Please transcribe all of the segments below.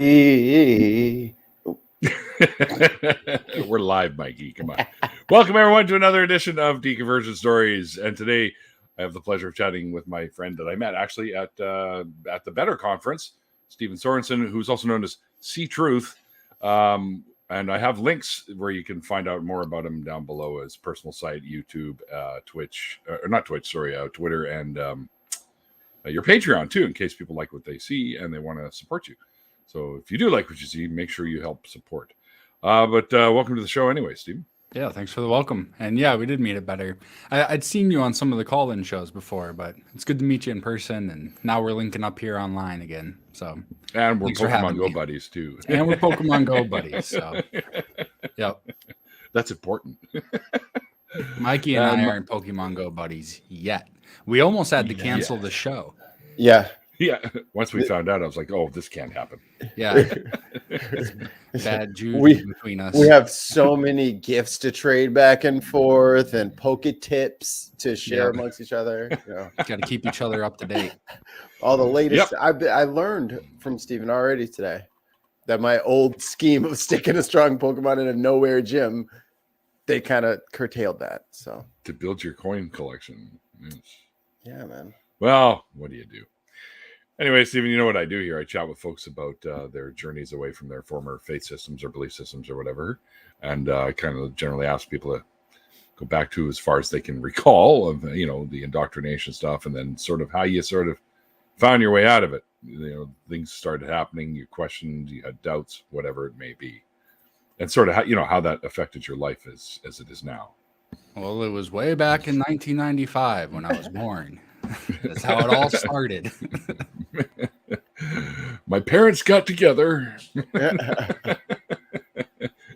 We're live, Mikey. Come on. Welcome, everyone, to another edition of Deconversion Stories. And today, I have the pleasure of chatting with my friend that I met actually at the Better Conference, Stephen Sorensen, who's also known as CTruth. And I have links where you can find out more about him down below: his personal site, YouTube, Twitch, or not Twitch, sorry, Twitter, and your Patreon, too, in case people like what they see and they want to support you. So if you do like what you see, make sure you help support. But welcome to the show anyway, Stephen. Yeah, thanks for the welcome. And yeah, we did meet at Better. I'd seen you on some of the call-in shows before, but it's good to meet you in person. And now we're linking up here online again. So and we're Pokemon Go buddies too. And we're Pokemon Go buddies. So yep, that's important. Mikey and I aren't Pokemon Go buddies yet. We almost had to cancel the show. Yeah. Yeah. Once we found out, I was like, "Oh, this can't happen." Yeah. Bad juju between us. We have so many gifts to trade back and forth, and poke tips to share amongst each other. You know. Got to keep each other up to date. All the latest. Yep. I learned from Stephen already today that my old scheme of sticking a strong Pokemon in a nowhere gym, they kind of curtailed that. So to build your coin collection. Yes. Yeah, man. Well, what do you do? Anyway, Stephen, you know what I do here? I chat with folks about their journeys away from their former faith systems or belief systems or whatever. And I kind of generally ask people to go back to as far as they can recall of, the indoctrination stuff, and then sort of how you sort of found your way out of it. Things started happening, you questioned, you had doubts, whatever it may be. And sort of how that affected your life as it is now. Well, it was way back in 1995 when I was born. That's how it all started. My parents got together.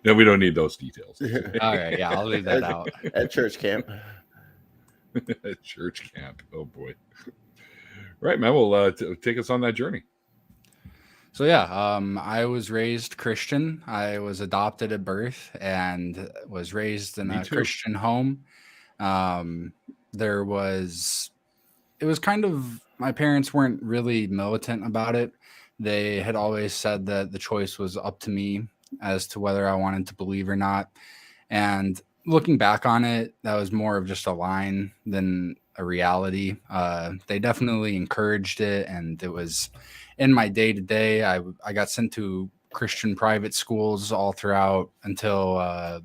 No, we don't need those details. All right, yeah, I'll leave that out. At church camp. At church camp. Oh boy. Right, man. Well, take us on that journey. So yeah, I was raised Christian. I was adopted at birth and was raised in a Christian home. It was kind of, my parents weren't really militant about it. They had always said that the choice was up to me as to whether I wanted to believe or not. And looking back on it, that was more of just a line than a reality. They definitely encouraged it, and it was in my day-to-day. I got sent to Christian private schools all throughout until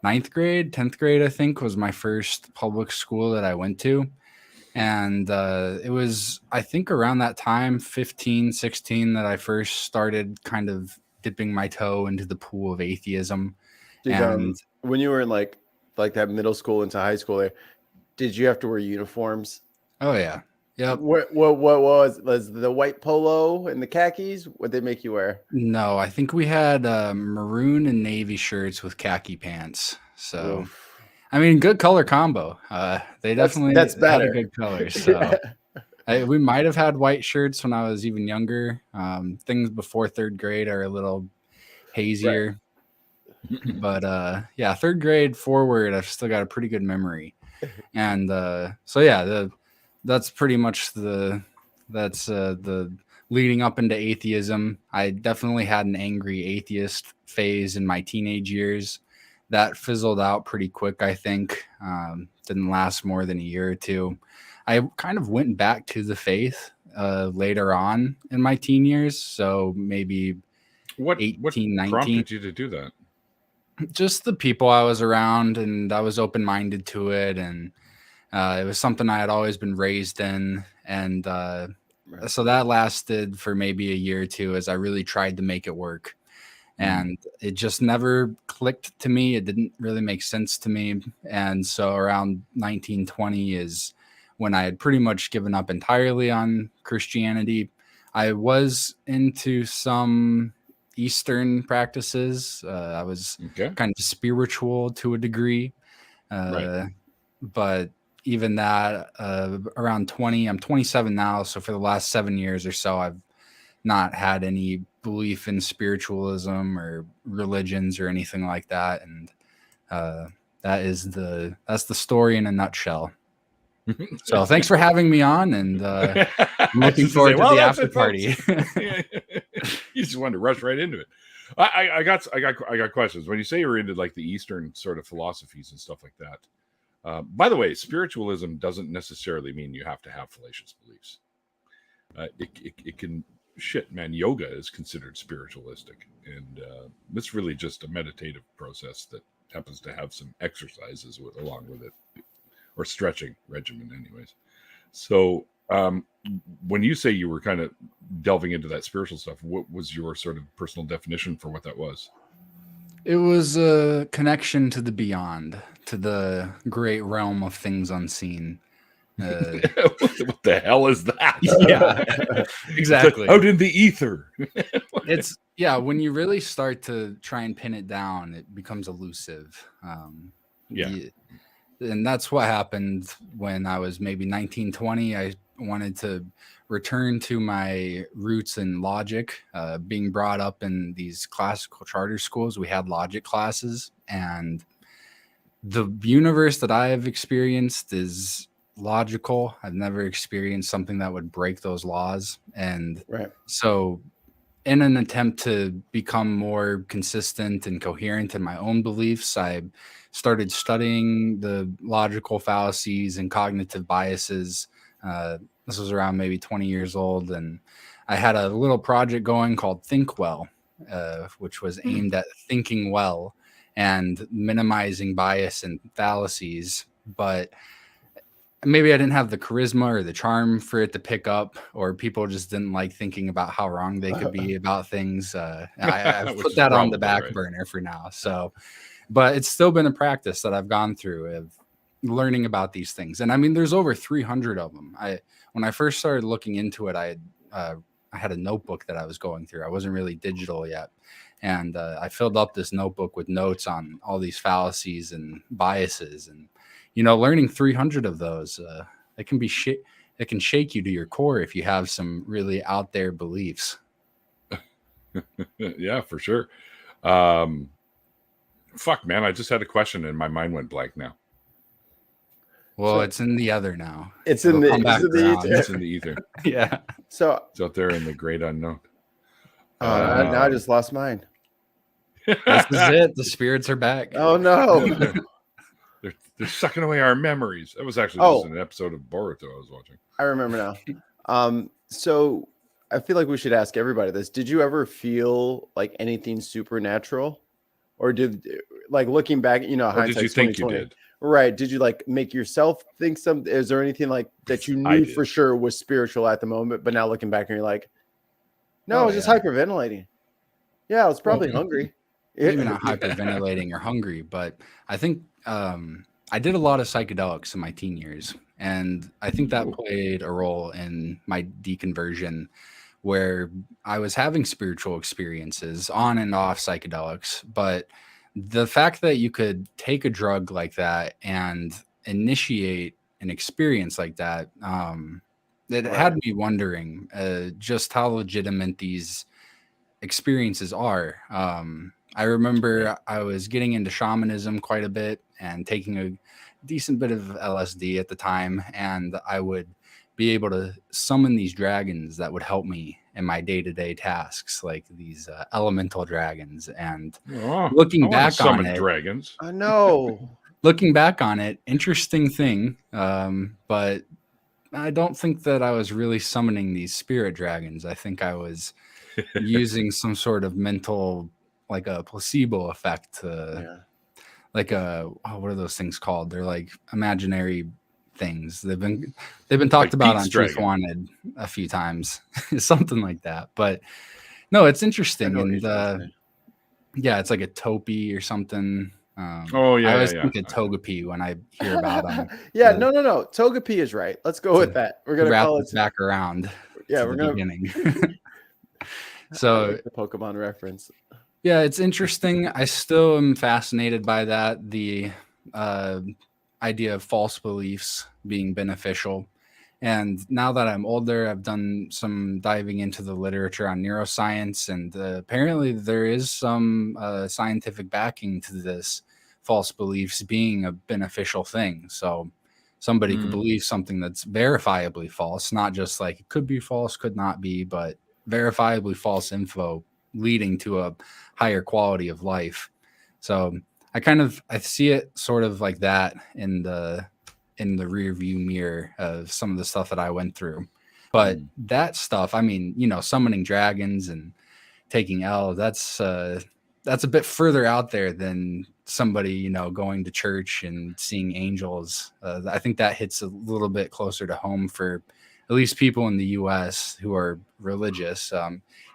9th grade, 10th grade, I think, was my first public school that I went to. And it was, I think, around that time, 15, 16, that I first started kind of dipping my toe into the pool of atheism. And when you were in like that middle school into high school, did you have to wear uniforms? Oh yeah, yep. What was the white polo and the khakis? What did they make you wear? No, I think we had maroon and navy shirts with khaki pants. So. Oof. I mean, good color combo. They definitely that's better. Had a good color. So we might have had white shirts when I was even younger. Things before 3rd grade are a little hazier. Right. But yeah, 3rd grade forward, I've still got a pretty good memory. And so yeah, that's pretty much the leading up into atheism. I definitely had an angry atheist phase in my teenage years. That fizzled out pretty quick, I think. Didn't last more than a year or two. I kind of went back to the faith later on in my teen years. So maybe 18, 19. What prompted you to do that? Just the people I was around, and I was open-minded to it. And it was something I had always been raised in. And so that lasted for maybe a year or two as I really tried to make it work. And it just never clicked to me. It didn't really make sense to me. And so around 1920 is when I had pretty much given up entirely on Christianity. I was into some Eastern practices. I was kind of spiritual to a degree. But even that, around 20, I'm 27 now. So for the last 7 years or so, I've not had any belief in spiritualism or religions or anything like that. And that's the story in a nutshell. So thanks for having me on, and I'm looking forward to the after party. just wanted to rush right into it. I got questions. When you say you're into like the Eastern sort of philosophies and stuff like that. By the way, spiritualism doesn't necessarily mean you have to have fallacious beliefs. It can man. Yoga is considered spiritualistic, and it's really just a meditative process that happens to have some exercises along with it, or stretching regimen, anyways. So when you say you were kind of delving into that spiritual stuff, what was your sort of personal definition for what that was? It was a connection to the beyond, to the great realm of things unseen. What the hell is that? Yeah, exactly. Out in the ether. It's when you really start to try and pin it down, it becomes elusive. And that's what happened when I was maybe 19, 20. I wanted to return to my roots in logic. Being brought up in these classical charter schools, we had logic classes, and the universe that I have experienced is logical. I've never experienced something that would break those laws. And so in an attempt to become more consistent and coherent in my own beliefs, I started studying the logical fallacies and cognitive biases. This was around maybe 20 years old, and I had a little project going called Think Well, which was aimed at thinking well and minimizing bias and fallacies. But maybe I didn't have the charisma or the charm for it to pick up, or people just didn't like thinking about how wrong they could be about things. I've put that on the back burner for now. So, but it's still been a practice that I've gone through of learning about these things. And I mean, there's over 300 of them. When I first started looking into it, I had a notebook that I was going through. I wasn't really digital yet. And I filled up this notebook with notes on all these fallacies and biases, and learning 300 of those, it can be it can shake you to your core if you have some really out there beliefs. Yeah, for sure. Fuck, man, I just had a question and my mind went blank now. Well, it's in the other now. It's in the ether. It's in the ether. Yeah. So it's out there in the great unknown. Now I just lost mine. This is it. The spirits are back. Oh no. They're sucking away our memories. That was actually just an episode of Boruto I was watching. I remember now. So I feel like we should ask everybody this. Did you ever feel like anything supernatural? Or looking back, or did you think you did? Right. Did you make yourself think something? Is there anything that you knew for sure was spiritual at the moment, but now looking back and you're like, no, I was just hyperventilating. Yeah, I was probably hungry. Maybe not hyperventilating or hungry, but I think I did a lot of psychedelics in my teen years, and I think that played a role in my deconversion, where I was having spiritual experiences on and off psychedelics. But the fact that you could take a drug like that and initiate an experience like that, it had me wondering just how legitimate these experiences are. I remember I was getting into shamanism quite a bit and taking a decent bit of LSD at the time, and I would be able to summon these dragons that would help me in my day-to-day tasks, like these elemental dragons. And looking back on it, dragons. I know. Looking back on it, interesting thing, but I don't think that I was really summoning these spirit dragons. I think I was using some sort of mental, like a placebo effect, what are those things called? They're like imaginary things. They've been talked about on Truth Wanted a few times, something like that. But no, it's interesting, and it's like a topi or something. I always think of Togepi when I hear about them. No. Togepi is right. Let's go with that. We're gonna wrap call it back around. Yeah, we're gonna beginning. So the Pokemon reference. Yeah, it's interesting. I still am fascinated by that. The idea of false beliefs being beneficial. And now that I'm older, I've done some diving into the literature on neuroscience, and apparently there is some scientific backing to this false beliefs being a beneficial thing. So somebody could believe something that's verifiably false, not just like it could be false, could not be, but verifiably false info leading to a higher quality of life. So I see it sort of like that in the rear view mirror of some of the stuff that I went through. But that stuff, I mean, summoning dragons and taking L, that's a bit further out there than somebody, going to church and seeing angels. I think that hits a little bit closer to home for at least people in the US who are religious,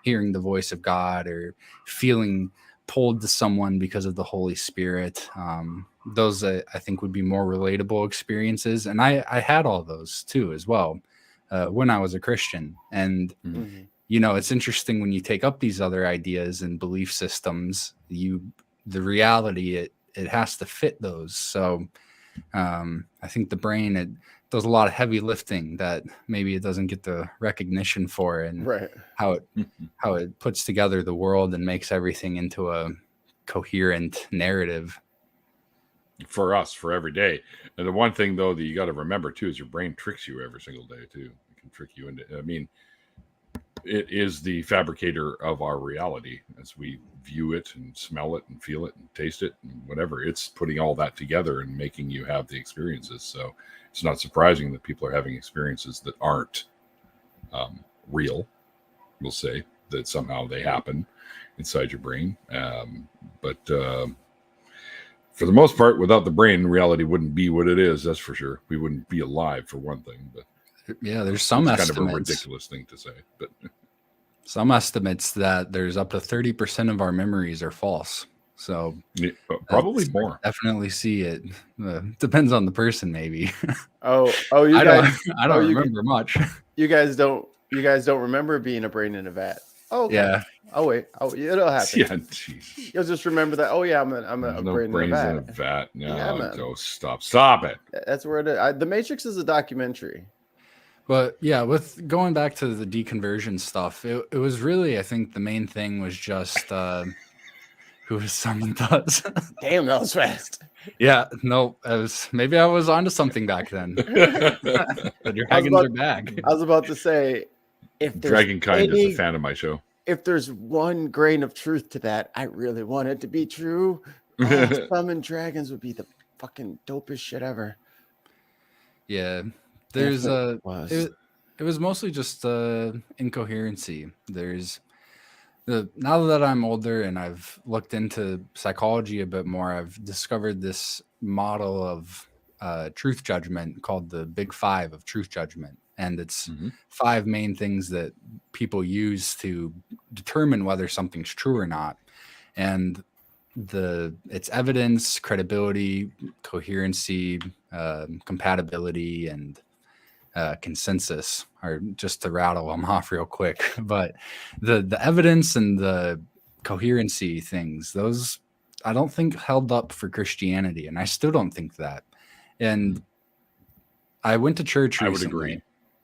hearing the voice of God or feeling pulled to someone because of the Holy Spirit. Those I think would be more relatable experiences. And I had all those too, as well, when I was a Christian. And, it's interesting when you take up these other ideas and belief systems, the reality, it has to fit those. So I think the brain, it does a lot of heavy lifting that maybe it doesn't get the recognition for, and how it puts together the world and makes everything into a coherent narrative for us, for every day. And the one thing though that you got to remember too is your brain tricks you every single day too. It can trick you into, it is the fabricator of our reality as we view it and smell it and feel it and taste it and whatever. It's putting all that together and making you have the experiences. So it's not surprising that people are having experiences that aren't real. We'll say that somehow they happen inside your brain. But for the most part, without the brain, reality wouldn't be what it is. That's for sure. We wouldn't be alive, for one thing. But yeah, there's some estimates. Kind of a ridiculous thing to say, but some estimates that there's up to 30% of our memories are false. So probably more. Definitely see it. Depends on the person, maybe. I don't remember much. You guys don't remember being a brain in a vat. Oh, okay. Yeah. Oh wait. Oh, it'll happen. Yeah, geez. You'll just remember that. Oh yeah, I'm a brain in a vat. No, go stop it. That's where it is. The Matrix is a documentary. But yeah, with going back to the deconversion stuff, it was really, I think the main thing was just who has summoned us. Damn, that was fast. Yeah, no, maybe I was onto something back then. The dragons are back. I was about to say, if Dragonkind is a fan of my show. If there's one grain of truth to that, I really want it to be true. Summon dragons would be the fucking dopest shit ever. Yeah. There's it was mostly just incoherency. Now that I'm older and I've looked into psychology a bit more, I've discovered this model of truth judgment called the Big Five of truth judgment. And it's 5 main things that people use to determine whether something's true or not. And it's evidence, credibility, coherency, compatibility, and consensus, or just to rattle them off real quick. But the evidence and the coherency things, those I don't think held up for Christianity, and I still don't think that. And I went to church recently. I would agree.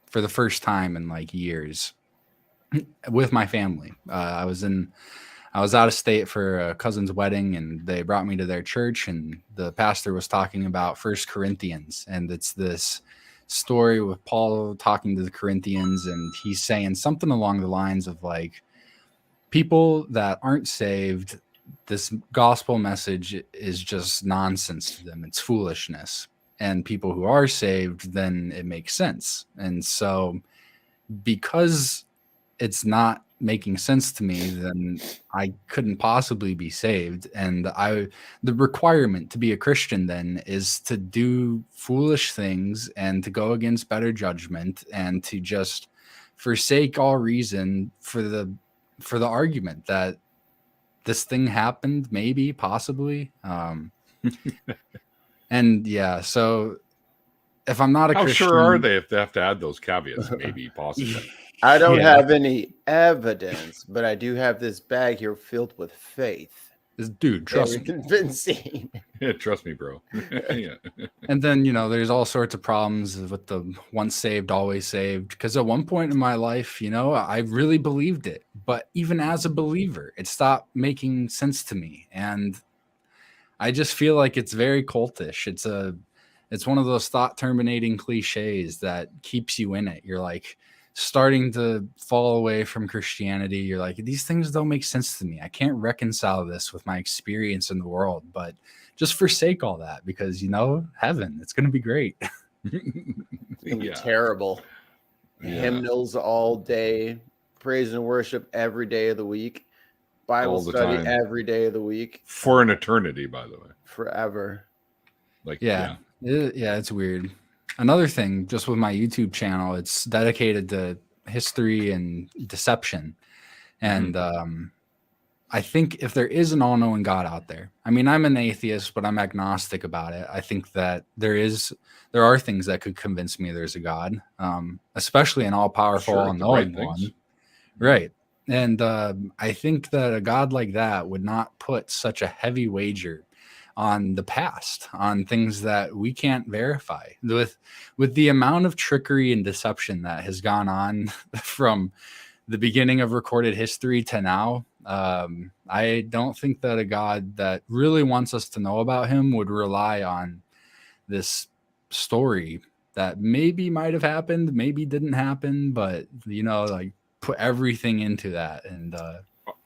For the first time in like years with my family. I was out of state for a cousin's wedding, and they brought me to their church, and the pastor was talking about 1 Corinthians, and it's this story with Paul talking to the Corinthians, and he's saying something along the lines of like, people that aren't saved, this gospel message is just nonsense to them. It's foolishness. And people who are saved, then it makes sense. And so because it's not making sense to me, then I couldn't possibly be saved. And the requirement to be a Christian then is to do foolish things and to go against better judgment and to just forsake all reason for the argument that this thing happened, maybe, possibly. And yeah, so if I'm not a Christian, how sure are they if they have to add those caveats? Maybe, possibly. I don't have any evidence, but I do have this bag here filled with faith. Dude, trust me. Convincing. Yeah, trust me, bro. Yeah. And then, there's all sorts of problems with the once saved, always saved. Because at one point in my life, I really believed it. But even as a believer, it stopped making sense to me. And I just feel like it's very cultish. It's one of those thought terminating cliches that keeps you in it. You're like, starting to fall away from Christianity, you're like, these things don't make sense to me. I can't reconcile this with my experience in the world, but just forsake all that because, heaven, it's going to be great. It's gonna be terrible. Hymnals all day, praise and worship every day of the week, Bible study every day of the week. For an eternity, by the way. Forever. It's weird. Another thing, just with my YouTube channel, it's dedicated to history and deception. And I think if there is an all-knowing God out there, I mean, I'm an atheist, but I'm agnostic about it. I think that there are things that could convince me there's a God, especially an all-powerful, all-knowing one. Right. And I think that a God like that would not put such a heavy wager on the past, on things that we can't verify. With the amount of trickery and deception that has gone on from the beginning of recorded history to now, I don't think that a God that really wants us to know about him would rely on this story that maybe might have happened, maybe didn't happen, but put everything into that. And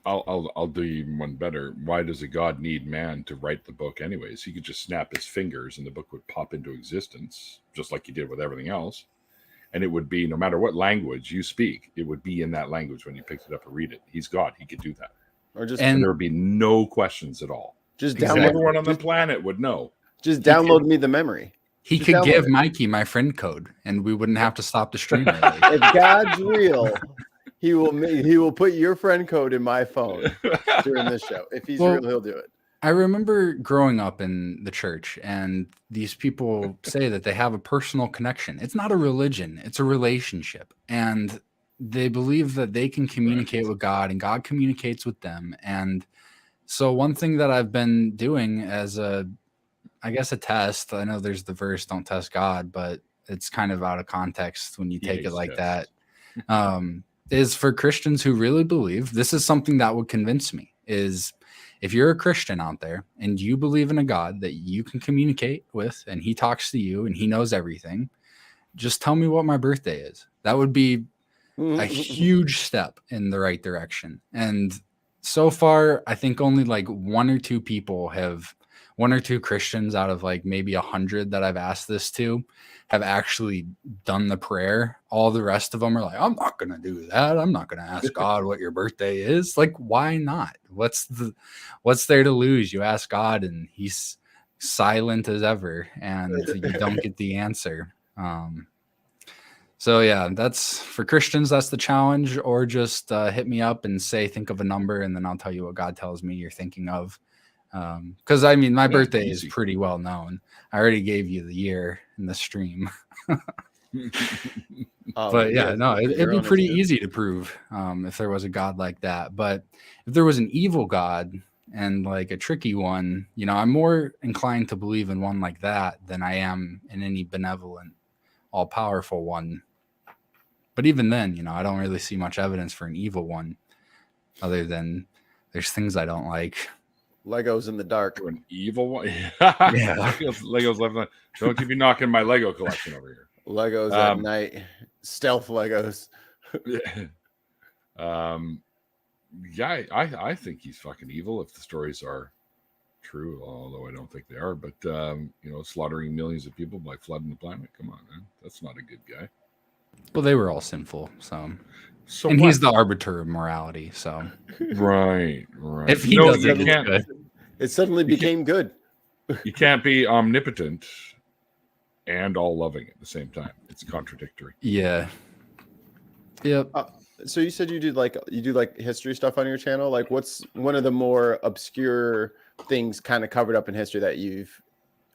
I'll do you one better. Why does a God need man to write the book anyways? He could just snap his fingers and the book would pop into existence, just like he did with everything else. And it would be, no matter what language you speak, it would be in that language when you picked it up and read it. He's God. He could do that. And there would be no questions at all. Just download. Everyone on the planet would know. Just download me the memory. He could give Mikey my friend code and we wouldn't have to stop the stream. If God's real, he will put your friend code in my phone during this show. If he's real, he'll do it. I remember growing up in the church and these people say that they have a personal connection. It's not a religion, it's a relationship. And they believe that they can communicate with God and God communicates with them. And so one thing that I've been doing as a test, I know there's the verse, don't test God, but it's kind of out of context when you take it like that. Is for Christians who really believe, this is something that would convince me, is if you're a Christian out there and you believe in a God that you can communicate with and he talks to you and he knows everything, just tell me what my birthday is. That would be a huge step in the right direction. And so far, I think only like one or two Christians out of like maybe 100 that I've asked this to have actually done the prayer. All the rest of them are like, I'm not going to do that. I'm not going to ask God what your birthday is. Like, why not? What's there to lose? You ask God and he's silent as ever and you don't get the answer. So yeah, that's for Christians. That's the challenge. Or just hit me up and say, think of a number. And then I'll tell you what God tells me you're thinking of. Because I mean, my birthday is pretty well known. I already gave you the year in the stream. But yeah, no, it'd be pretty easy to prove if there was a God like that. But if there was an evil God and like a tricky one, I'm more inclined to believe in one like that than I am in any benevolent, all-powerful one. But even then, I don't really see much evidence for an evil one other than there's things I don't like. Legos in the dark. An evil one. Yeah. Legos left on. Don't keep me knocking my Lego collection over here. Legos at night. Stealth Legos. I think he's fucking evil if the stories are true, although I don't think they are. But slaughtering millions of people by flooding the planet. Come on, man. That's not a good guy. Well, they were all sinful, so and he's the arbiter of morality, so right. If he doesn't, good. It suddenly became good. You can't be omnipotent and all loving at the same time. It's contradictory. Yeah. Yep. So you said you do like history stuff on your channel. Like, what's one of the more obscure things kind of covered up in history that you've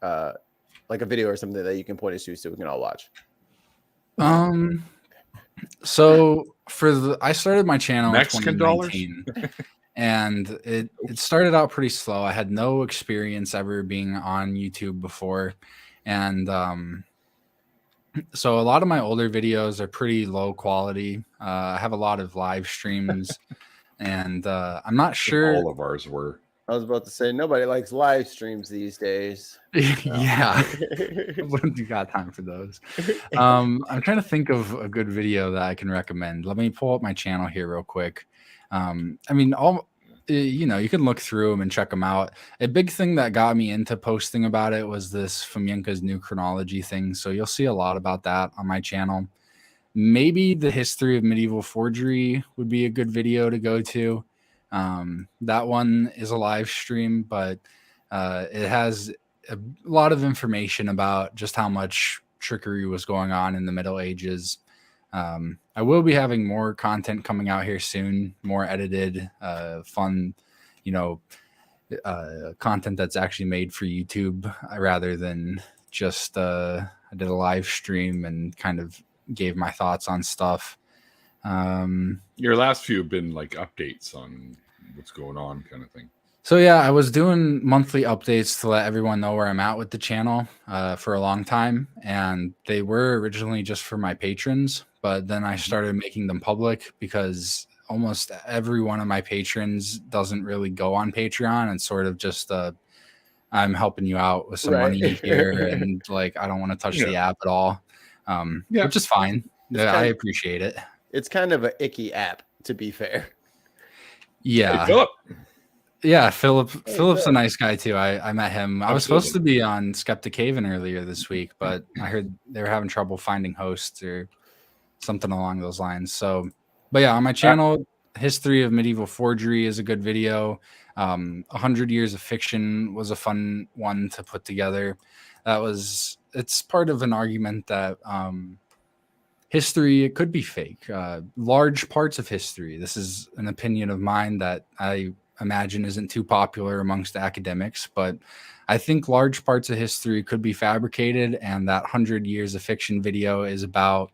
like a video or something that you can point us to so we can all watch? So I started my channel Mexican in 2019, and it started out pretty slow. I had no experience ever being on YouTube before. And so a lot of my older videos are pretty low quality. I have a lot of live streams and I'm not sure. All of ours were. I was about to say nobody likes live streams these days. Yeah. Wouldn't you got time for those? I'm trying to think of a good video that I can recommend. Let me pull up my channel here real quick. I mean, you can look through them and check them out. A big thing that got me into posting about it was this Fomenko's new chronology thing. So you'll see a lot about that on my channel. Maybe the history of medieval forgery would be a good video to go to. That one is a live stream, but it has a lot of information about just how much trickery was going on in the Middle Ages. I will be having more content coming out here soon, more edited, fun, content that's actually made for YouTube rather than just I did a live stream and kind of gave my thoughts on stuff. Your last few have been like updates on what's going on kind of thing. So yeah, I was doing monthly updates to let everyone know where I'm at with the channel for a long time. And they were originally just for my patrons, but then I started making them public because almost every one of my patrons doesn't really go on Patreon. It's sort of just I'm helping you out with some money here, and like I don't want to touch the app at all, which is fine. I appreciate it. It's kind of an icky app, to be fair. Yeah. Hey, Philip. Yeah, Philip's a nice guy too. I met him. I was supposed to be on Skeptic Haven earlier this week, but I heard they were having trouble finding hosts or something along those lines. So, but yeah, on my channel, History of Medieval Forgery is a good video. 100 Years of Fiction was a fun one to put together. It's part of an argument that history, it could be fake. Large parts of history. This is an opinion of mine that I imagine isn't too popular amongst academics, but I think large parts of history could be fabricated, and that 100 Years of Fiction video is about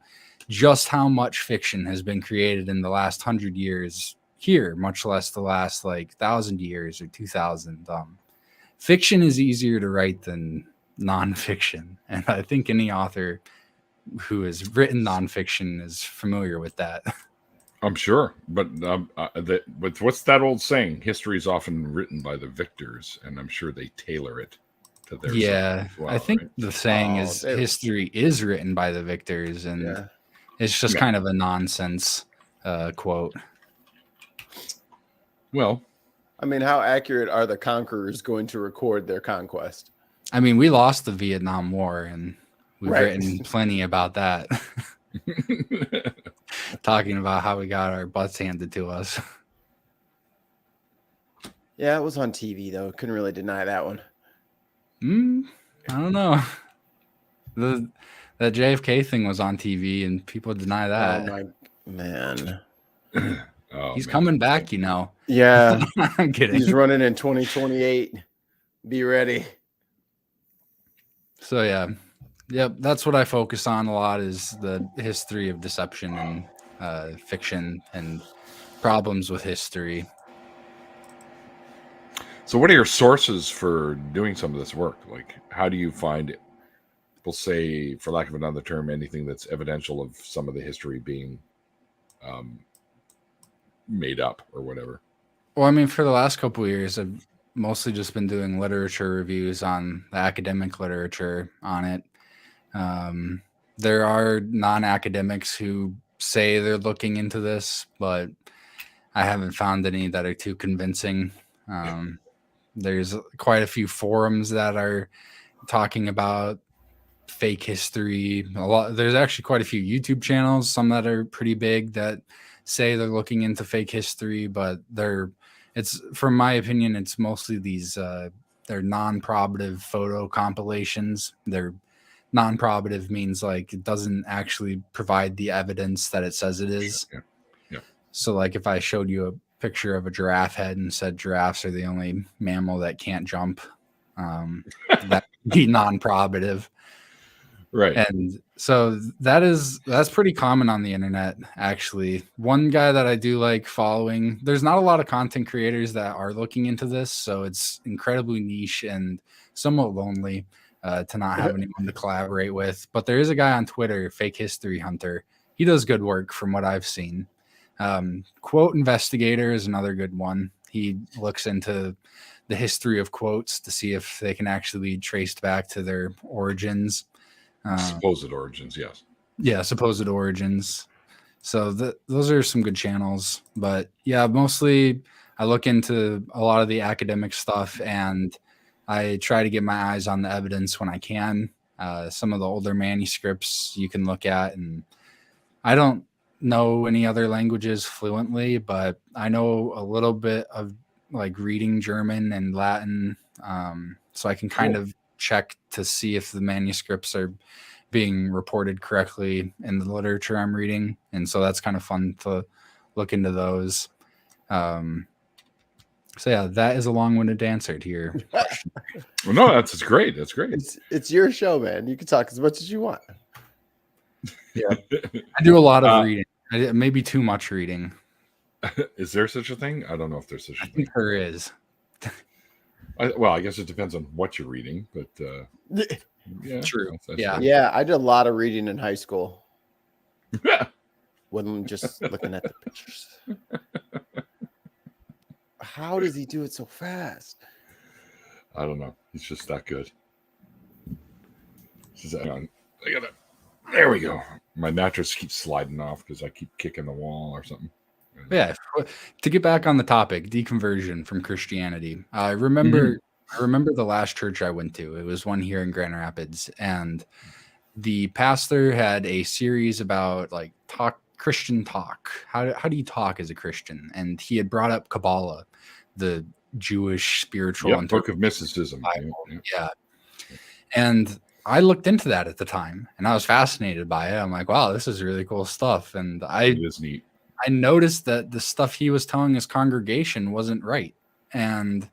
just how much fiction has been created in the last 100 years here, much less the last 1,000 years or 2,000. Fiction is easier to write than nonfiction, and I think any author who has written nonfiction is familiar with that. I'm sure, but what's that old saying? History is often written by the victors, and I'm sure they tailor it to their yeah. well, I think right? the saying is history is written by the victors, and it's just kind of a nonsense quote. Well, I mean, how accurate are the conquerors going to record their conquest? I mean, we lost the Vietnam War, and we've written plenty about that. Talking about how we got our butts handed to us. Yeah, it was on TV though. Couldn't really deny that one. I don't know. That JFK thing was on TV, and people deny that. Oh my man. He's coming back, Yeah. I'm kidding. He's running in 2028. Be ready. So yeah. Yep, that's what I focus on a lot, is the history of deception and fiction and problems with history. so what are your sources for doing some of this work? Like, how do you find it? We'll say, for lack of another term, anything that's evidential of some of the history being made up or whatever. Well, I mean, for the last couple of years, I've mostly just been doing literature reviews on the academic literature on it. There are non-academics who say they're looking into this, but I haven't found any that are too convincing. There's quite a few forums that are talking about fake history. There's actually quite a few YouTube channels, some that are pretty big, that say they're looking into fake history, but from my opinion, it's mostly these they're non-probative photo compilations. They're non-probative means it doesn't actually provide the evidence that it says it is. Yeah. So like if I showed you a picture of a giraffe head and said giraffes are the only mammal that can't jump, that would be non-probative. Right. And so that's pretty common on the internet, actually. One guy that I do like following, there's not a lot of content creators that are looking into this, so it's incredibly niche and somewhat lonely to not have anyone to collaborate with. But there is a guy on Twitter, Fake History Hunter. He does good work from what I've seen. Quote Investigator is another good one. He looks into the history of quotes to see if they can actually be traced back to their origins. Supposed origins, yes. Yeah, supposed origins. So those are some good channels. But yeah, mostly I look into a lot of the academic stuff, and I try to get my eyes on the evidence when I can. Some of the older manuscripts you can look at, and I don't know any other languages fluently, but I know a little bit of like reading German and Latin, so I can kind of check to see if the manuscripts are being reported correctly in the literature I'm reading, and so that's kind of fun to look into those. So yeah, that is a long-winded answer to your question. Well, no, that's great. That's great. It's your show, man. You can talk as much as you want. Yeah, I do a lot of reading. Maybe too much reading. Is there such a thing? I don't know if there's such a thing. I think there is. Well, I guess it depends on what you're reading, but yeah, true. That's Yeah, I did a lot of reading in high school. When just looking at the pictures. How does he do it so fast? I don't know. He's just that good. There we go. My mattress keeps sliding off because I keep kicking the wall or something. Yeah. To get back on the topic, deconversion from Christianity. I remember the last church I went to. It was one here in Grand Rapids, and the pastor had a series about like Christian talk. How do you talk as a Christian? And he had brought up Kabbalah, the Jewish spiritual Book of Mysticism. Yeah. And I looked into that at the time, and I was fascinated by it. I'm like, wow, this is really cool stuff. And It is neat. I noticed that the stuff he was telling his congregation wasn't right. And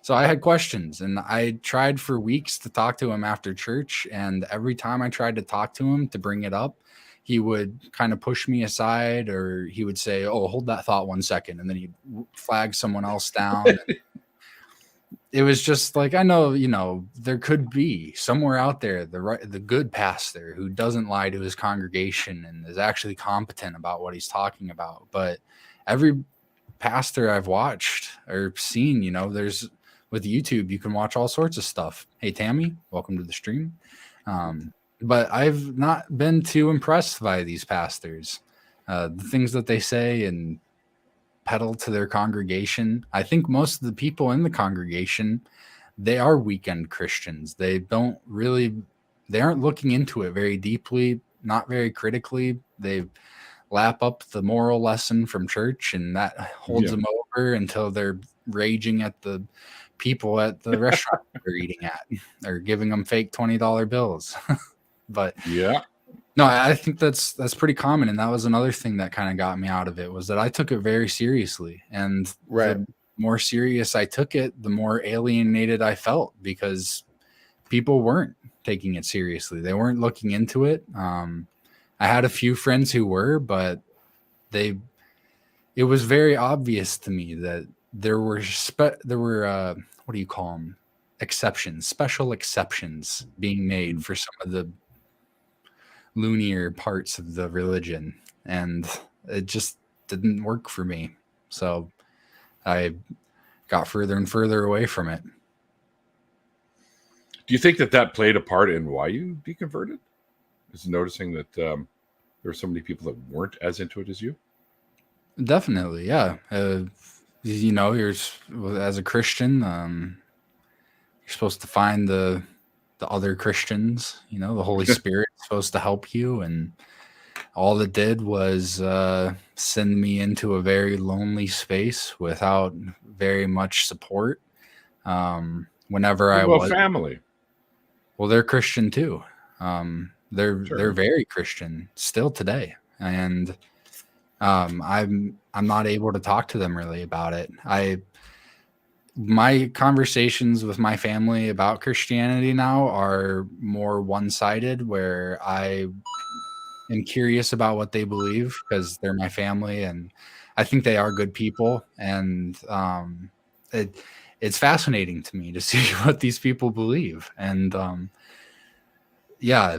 so I had questions, and I tried for weeks to talk to him after church. And every time I tried to talk to him to bring it up, he would kind of push me aside, or he would say, "Oh, hold that thought 1 second." And then he'd flag someone else down. It was just like, I know, there could be somewhere out there, the good pastor who doesn't lie to his congregation and is actually competent about what he's talking about. But every pastor I've watched or seen, there's with YouTube, you can watch all sorts of stuff. Hey, Tammy, welcome to the stream. But I've not been too impressed by these pastors, the things that they say and peddle to their congregation. I think most of the people in the congregation, they are weekend Christians. They aren't looking into it very deeply, not very critically. They lap up the moral lesson from church, and that holds them over until they're raging at the people at the restaurant they're eating at, or giving them fake $20 bills. But no, I think that's pretty common, and that was another thing that kind of got me out of it, was that I took it very seriously, and the more serious I took it, the more alienated I felt, because people weren't taking it seriously. They weren't looking into it. I had a few friends who were, but it was very obvious to me that there were what do you call them? Exceptions, special exceptions being made for some of the loonier parts of the religion, and it just didn't work for me. So I got further and further away from it. Do you think that played a part in why you deconverted? Is noticing that there were so many people that weren't as into it as you? Definitely, yeah. You're as a Christian, you're supposed to find the other Christians. The Holy Spirit is supposed to help you, and all it did was send me into a very lonely space without very much support. Whenever I was family, well, they're Christian too. They're very Christian still today, and I'm not able to talk to them really about it. My conversations with my family about Christianity now are more one-sided, where I am curious about what they believe because they're my family, and I think they are good people. And it's fascinating to me to see what these people believe. And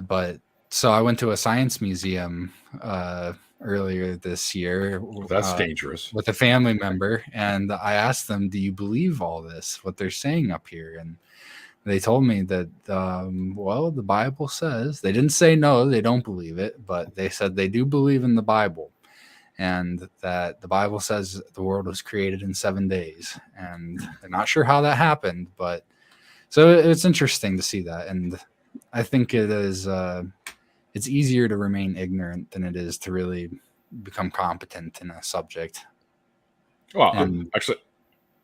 but so I went to a science museum earlier this year. That's dangerous. With a family member, and I asked them, "Do you believe all this? What they're saying up here?" And they told me that, well, the Bible says. They didn't say no, they don't believe it, but they said they do believe in the Bible, and that the Bible says the world was created in 7 days, and they're not sure how that happened, but so it's interesting to see that, and I think it is. It's easier to remain ignorant than it is to really become competent in a subject. Well, actually.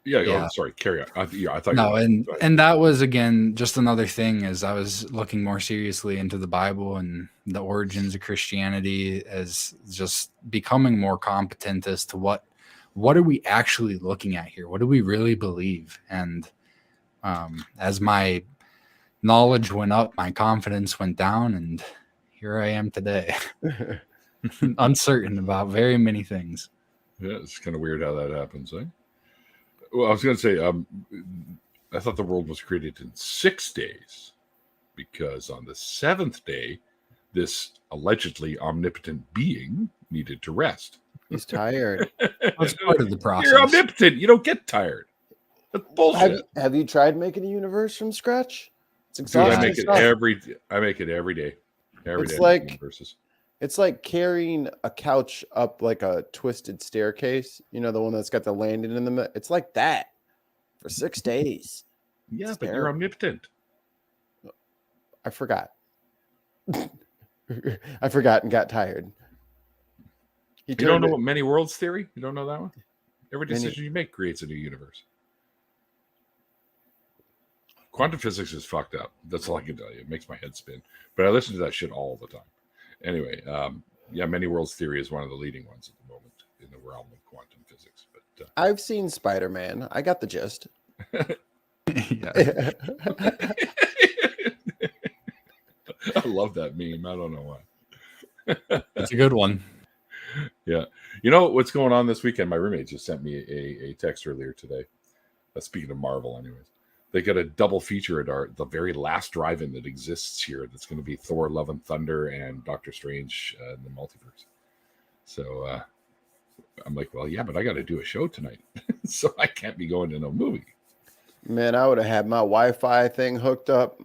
Yeah. Sorry. Carry on. I thought. No, and that was again just another thing. As I was looking more seriously into the Bible and the origins of Christianity, as just becoming more competent as to what are we actually looking at here? What do we really believe? And as my knowledge went up, my confidence went down, and here I am today, uncertain about very many things. Yeah, it's kind of weird how that happens, eh? Well, I was going to say, I thought the world was created in 6 days, because on the 7th day, this allegedly omnipotent being needed to rest. He's tired. That's part of the process. You're omnipotent. You don't get tired. That's bullshit. Have you tried making a universe from scratch? It's exhausting. I make it every day. Every day. It's like carrying a couch up like a twisted staircase. You know, the one that's got the landing in the middle. It's like that for 6 days. Yeah, but you're omnipotent. I forgot. I forgot and got tired. You don't know what many worlds theory? You don't know that one? Every decision you make creates a new universe. Quantum physics is fucked up. That's all I can tell you. It makes my head spin. But I listen to that shit all the time. Anyway, many worlds theory is one of the leading ones at the moment in the realm of quantum physics. But I've seen Spider-Man. I got the gist. I love that meme. I don't know why. That's a good one. Yeah. You know what's going on this weekend? My roommate just sent me a text earlier today. Speaking of Marvel, anyways. They got a double feature at the very last drive-in that exists here. That's going to be Thor: Love and Thunder and Doctor Strange in the Multiverse. So I'm like, well, yeah, but I got to do a show tonight, so I can't be going to no movie. Man, I would have had my Wi-Fi thing hooked up,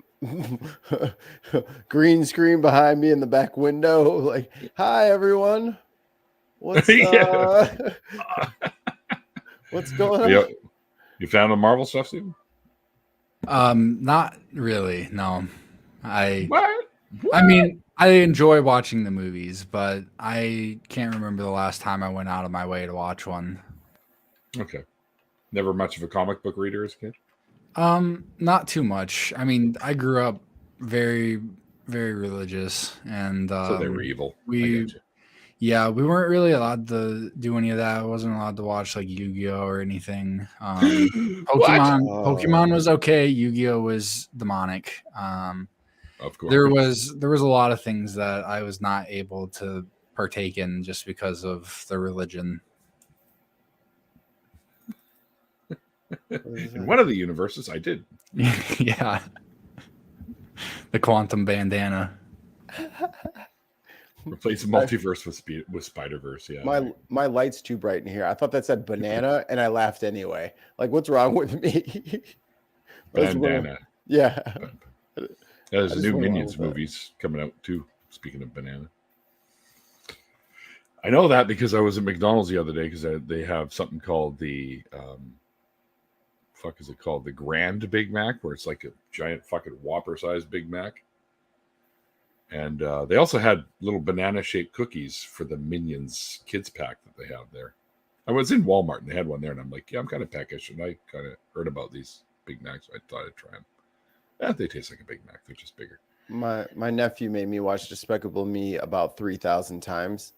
green screen behind me in the back window. Like, hi everyone, what's what's going on? You found the Marvel stuff, Steven? Not really. No, What? I mean, I enjoy watching the movies, but I can't remember the last time I went out of my way to watch one. Okay. Never much of a comic book reader as a kid? Not too much. I mean, I grew up very, very religious, and so they were evil. Yeah, we weren't really allowed to do any of that. I wasn't allowed to watch like Yu-Gi-Oh or anything. Pokemon was okay. Yu-Gi-Oh was demonic. Of course. There was a lot of things that I was not able to partake in just because of the religion. In one of the universes, I did. Yeah. The quantum bandana. Replace multiverse with Spider-Verse. Yeah. My light's too bright in here. I thought that said banana, and I laughed anyway. Like, what's wrong with me? Bandana. Yeah. There's new Minions movies coming out too. Speaking of banana, I know that because I was at McDonald's the other day because they have something called the the Grand Big Mac, where it's like a giant fucking Whopper-sized Big Mac. And they also had little banana-shaped cookies for the Minions kids pack that they have there. I was in Walmart and they had one there, and I'm like, yeah, I'm kind of peckish, and I kind of heard about these Big Macs, so I thought I'd try them. Yeah, they taste like a Big Mac. They're just bigger. My nephew made me watch Despicable Me about 3,000 times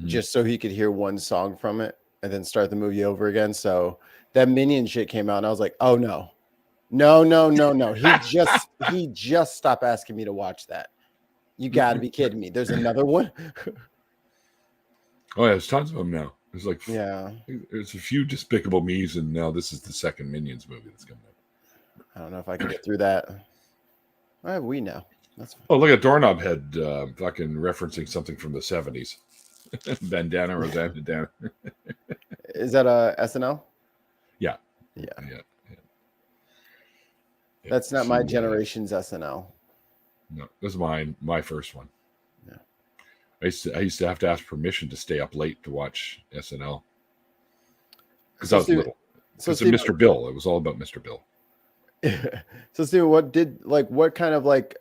just so he could hear one song from it and then start the movie over again. So that Minion shit came out, and I was like, oh, no. He just stopped asking me to watch that. You got to be kidding me. There's another one. Oh, yeah, there's tons of them now. There's like, there's a few Despicable Me's, and now this is the second Minions movie that's coming up. I don't know if I can get through that. We know. That's fine. Oh, look at Doorknob Head fucking referencing something from the 70s. Bandana, Roseanne, bandana. Is that a SNL? Yeah. Yeah. Yeah. That's not my generation's SNL. No, this is my first one. Yeah. I used to have to ask permission to stay up late to watch SNL because I was little. So Steve, Mr. Bill. It was all about Mr. Bill. So Steve, what kind of like,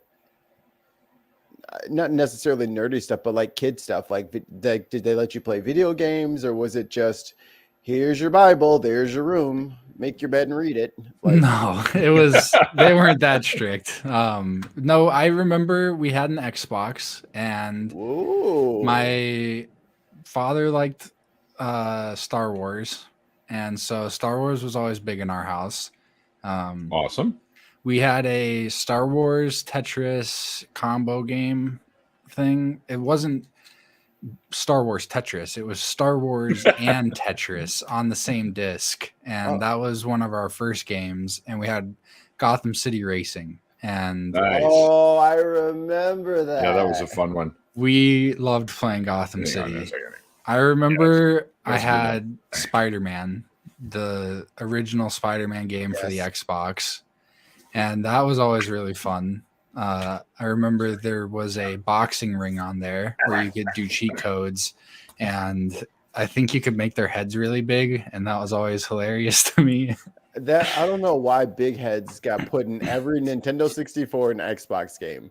not necessarily nerdy stuff, but like kid stuff, like did they let you play video games, or was it just here's your Bible, there's your room, make your bed and read it? Like, no, it was, they weren't that strict. No, I remember we had an Xbox, and whoa. my father liked Star Wars, and so Star Wars was always big in our house. Awesome. We had a Star Wars Tetris combo game thing. It wasn't Star Wars Tetris. It was Star Wars and Tetris on the same disc. And that was one of our first games. And we had Gotham City Racing. And nice. Oh, I remember that. Yeah, that was a fun one. We loved playing Gotham City. I remember I had Spider-Man, the original Spider-Man game for the Xbox. And that was always really fun. I remember there was a boxing ring on there where you could do cheat codes, and I think you could make their heads really big, and that was always hilarious to me. That I don't know why big heads got put in every Nintendo 64 and Xbox game,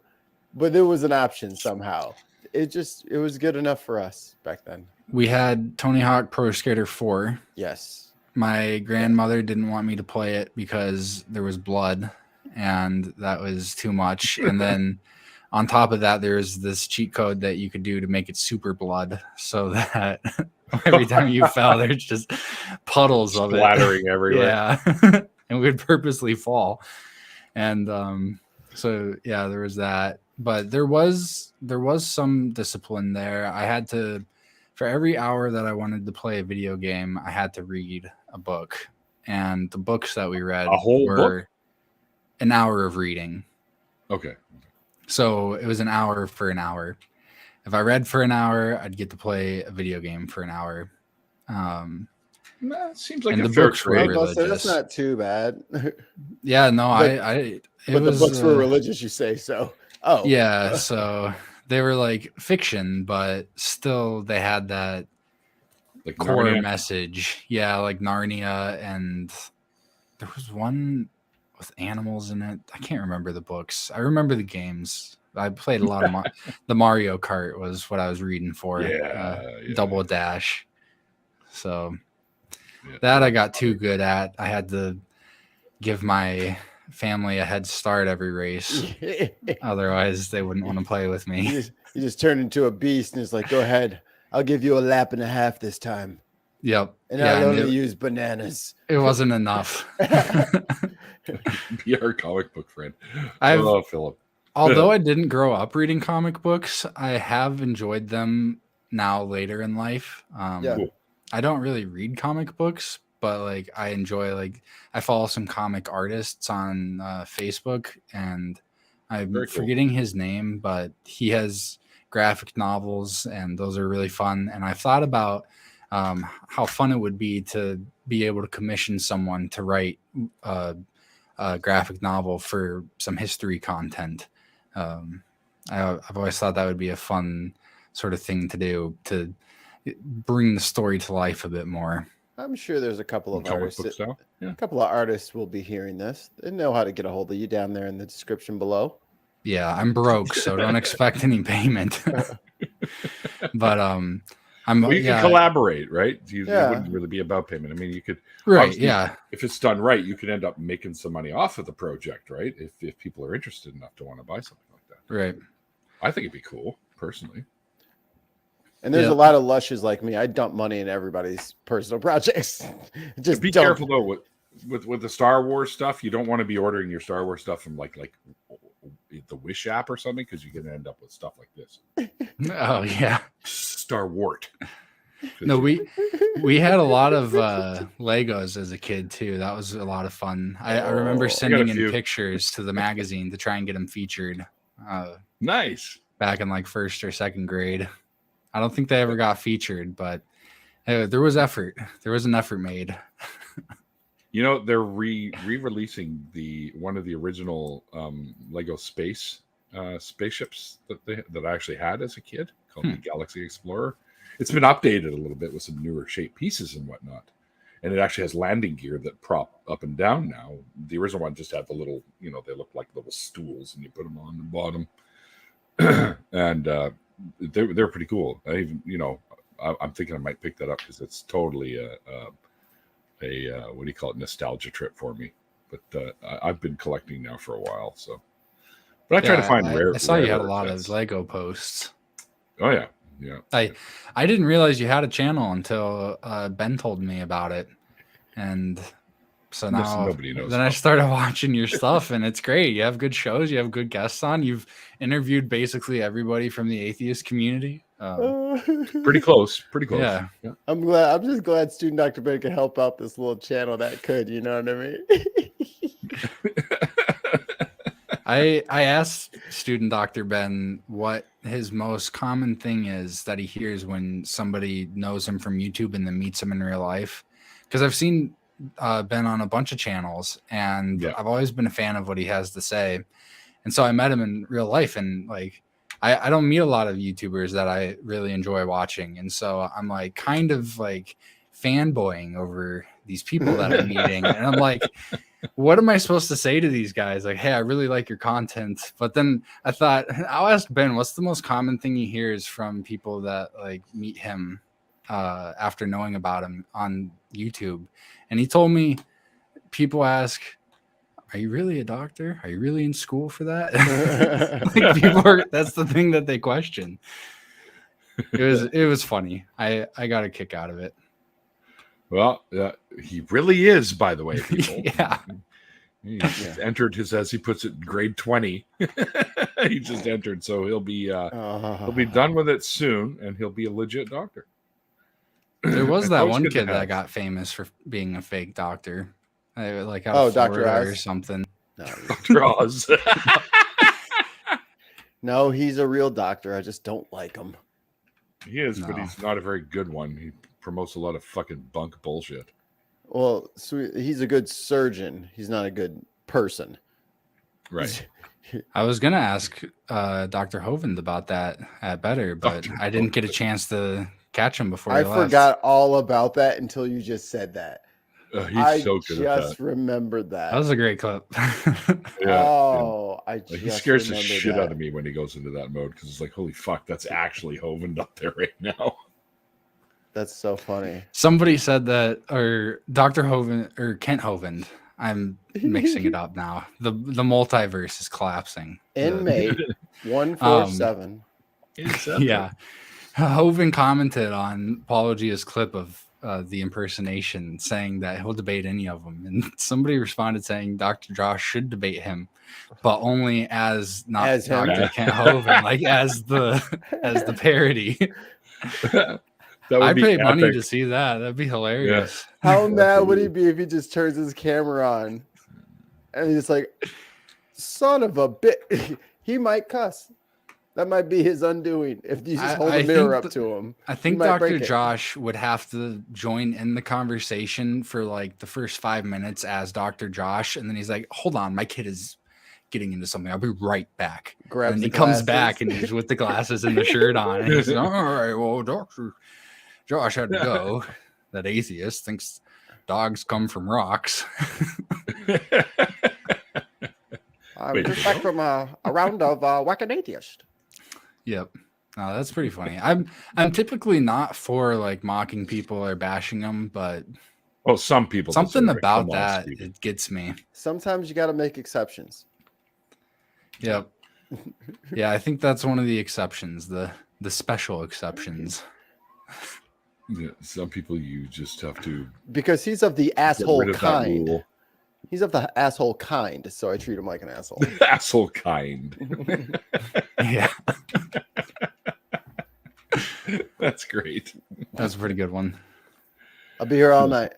but there was an option somehow. It was good enough for us back then. We had Tony Hawk Pro Skater 4. Yes. My grandmother didn't want me to play it because there was blood, and that was too much. And then on top of that, there's this cheat code that you could do to make it super blood, so that every time you fell, there's just puddles of it splattering everywhere. Yeah. And we would purposely fall. And so yeah, there was that. But there was some discipline there. I had to, for every hour that I wanted to play a video game, I had to read a book. And the books that we read were book? An hour of reading. Okay. So it was an hour for an hour. If I read for an hour, I'd get to play a video game for an hour. That seems like and a the fair books were trade. religious. So that's not too bad. Yeah, no, but the books were religious, you say so. Oh. Yeah, so they were like fiction, but still they had that Like core Narnia? message. Yeah, like Narnia, and there was one with animals in it. I can't remember the books. I remember the games. I played a lot of the Mario Kart was what I was reading for. Double Dash. So that I got too good at. I had to give my family a head start every race. Otherwise, they wouldn't want to play with me. You just turned into a beast, and it's like, go ahead. I'll give you a lap and a half this time. Yep. And I'll only use bananas. It wasn't enough. Be our comic book friend. I love Philip. Although I didn't grow up reading comic books, I have enjoyed them now later in life. Cool. I don't really read comic books, but like I enjoy, I follow some comic artists on Facebook, and I'm forgetting his name, but he has graphic novels, and those are really fun. And I've thought about how fun it would be to be able to commission someone to write a graphic novel for some history content. I've always thought that would be a fun sort of thing to do, to bring the story to life a bit more. I'm sure there's a couple of artists. A couple of artists will be hearing this. They know how to get a hold of you down there in the description below. Yeah, I'm broke, so don't expect any payment. But you can collaborate, right? It wouldn't really be about payment. I mean, you could, right? Yeah, if it's done right, you could end up making some money off of the project, right? If people are interested enough to want to buy something like that, right? I think it'd be cool, personally. And there's a lot of lushes like me. I dump money in everybody's personal projects. Just be careful though with the Star Wars stuff. You don't want to be ordering your Star Wars stuff from like the Wish app or something, because you can end up with stuff like this. Oh yeah, Star Wart. No, we had a lot of Legos as a kid too. That was a lot of fun. I remember sending in pictures to the magazine to try and get them featured. Nice. Back in like first or second grade. I don't think they ever got featured, but there was effort. There was an effort made. You know, they're re-releasing one of the original Lego spaceships that I actually had as a kid, called the Galaxy Explorer. It's been updated a little bit with some newer shaped pieces and whatnot. And it actually has landing gear that prop up and down now. The original one just had the little, they look like little stools, and you put them on the bottom. And they're pretty cool. I even, I'm thinking I might pick that up because it's totally a what do you call it, nostalgia trip for me. But I've been collecting now for a while, so. But I try to find rare. I saw you had a lot of Lego posts. Oh yeah. Yeah. I didn't realize you had a channel until Ben told me about it. And so now nobody knows. Then I started watching your stuff, and it's great. You have good shows, you have good guests on. You've interviewed basically everybody from the atheist community. Pretty close. Yeah. I'm just glad Student Dr. Ben could help out this little channel that could, you know what I mean? I asked Student Dr. Ben what his most common thing is that he hears when somebody knows him from YouTube and then meets him in real life. Because I've seen Ben on a bunch of channels, and I've always been a fan of what he has to say. And so I met him in real life, and like I don't meet a lot of YouTubers that I really enjoy watching. And so I'm like kind of like fanboying over these people that I'm meeting. And I'm like, what am I supposed to say to these guys? Like, hey, I really like your content. But then I thought, I'll ask Ben, what's the most common thing he hears from people that like meet him after knowing about him on YouTube? And he told me people ask, are you really a doctor? Are you really in school for that? Like that's the thing that they question. It was funny. I got a kick out of it. Well, he really is, by the way, people. Yeah. He just entered his, as he puts it, grade 20. He just entered, so he'll be done with it soon, and he'll be a legit doctor. There was that one kid that got famous for being a fake doctor, like out of Dr. Florida Oz or something. No, Dr. Oz. No, he's a real doctor. I just don't like him. He is, but he's not a very good one. He promotes a lot of fucking bunk bullshit. Well, so he's a good surgeon. He's not a good person. Right. I was going to ask Dr. Hovind about that at Better, but I didn't get a chance to catch him before I he left. forgot all about that until you just said that. He's so good at that. I just remembered that. That was a great clip. He scares the shit out of me when he goes into that mode, because it's like, holy fuck, that's actually Hovind up there right now. That's so funny. Somebody said that, or Dr. Hovind, or Kent Hovind. I'm mixing it up now. The multiverse is collapsing. Inmate 147. Yeah. Hovind commented on Paulo Gia's clip of the impersonation, saying that he'll debate any of them. And somebody responded saying Dr. Josh should debate him, but only as not as Dr. Kent Hovind, like as the parody. I'd pay money to see that. That'd be hilarious. Yeah. How mad would he be if he just turns his camera on and he's like, son of a bit? He might cuss. That might be his undoing if you just hold a mirror up to him. I think Dr. Josh would have to join in the conversation for like the first 5 minutes as Dr. Josh. And then he's like, hold on, my kid is getting into something. I'll be right back. And he comes back and he's with the glasses and the shirt on. And he's like, all right, well, Dr. Josh had to go. That atheist thinks dogs come from rocks. I'm just back from a round of whacking atheist. Yep. No, that's pretty funny. I'm typically not for like mocking people or bashing them, but some people, something about that it gets me. Sometimes you got to make exceptions. Yep. Yeah, I think that's one of the exceptions, the special exceptions. Yeah, some people you just have to, because he's of the asshole kind. He's of the asshole kind, so I treat him like an asshole. Asshole kind. Yeah. That's great. That's a pretty good one. I'll be here all night.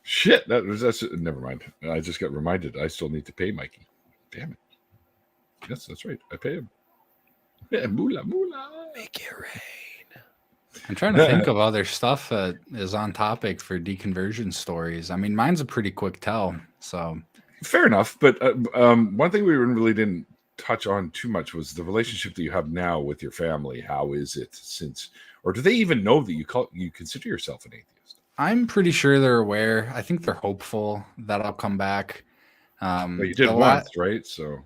Shit, that's never mind. I just got reminded I still need to pay Mikey. Damn it. Yes, that's right. I pay him. Moolah, moolah. Make it rain. I'm trying to think of other stuff that is on topic for deconversion stories. I mean, mine's a pretty quick tell. So fair enough. But one thing we really didn't touch on too much was the relationship that you have now with your family. How is it since, or do they even know that you consider yourself an atheist? I'm pretty sure they're aware. I think they're hopeful that I'll come back. Well, you did once, right? So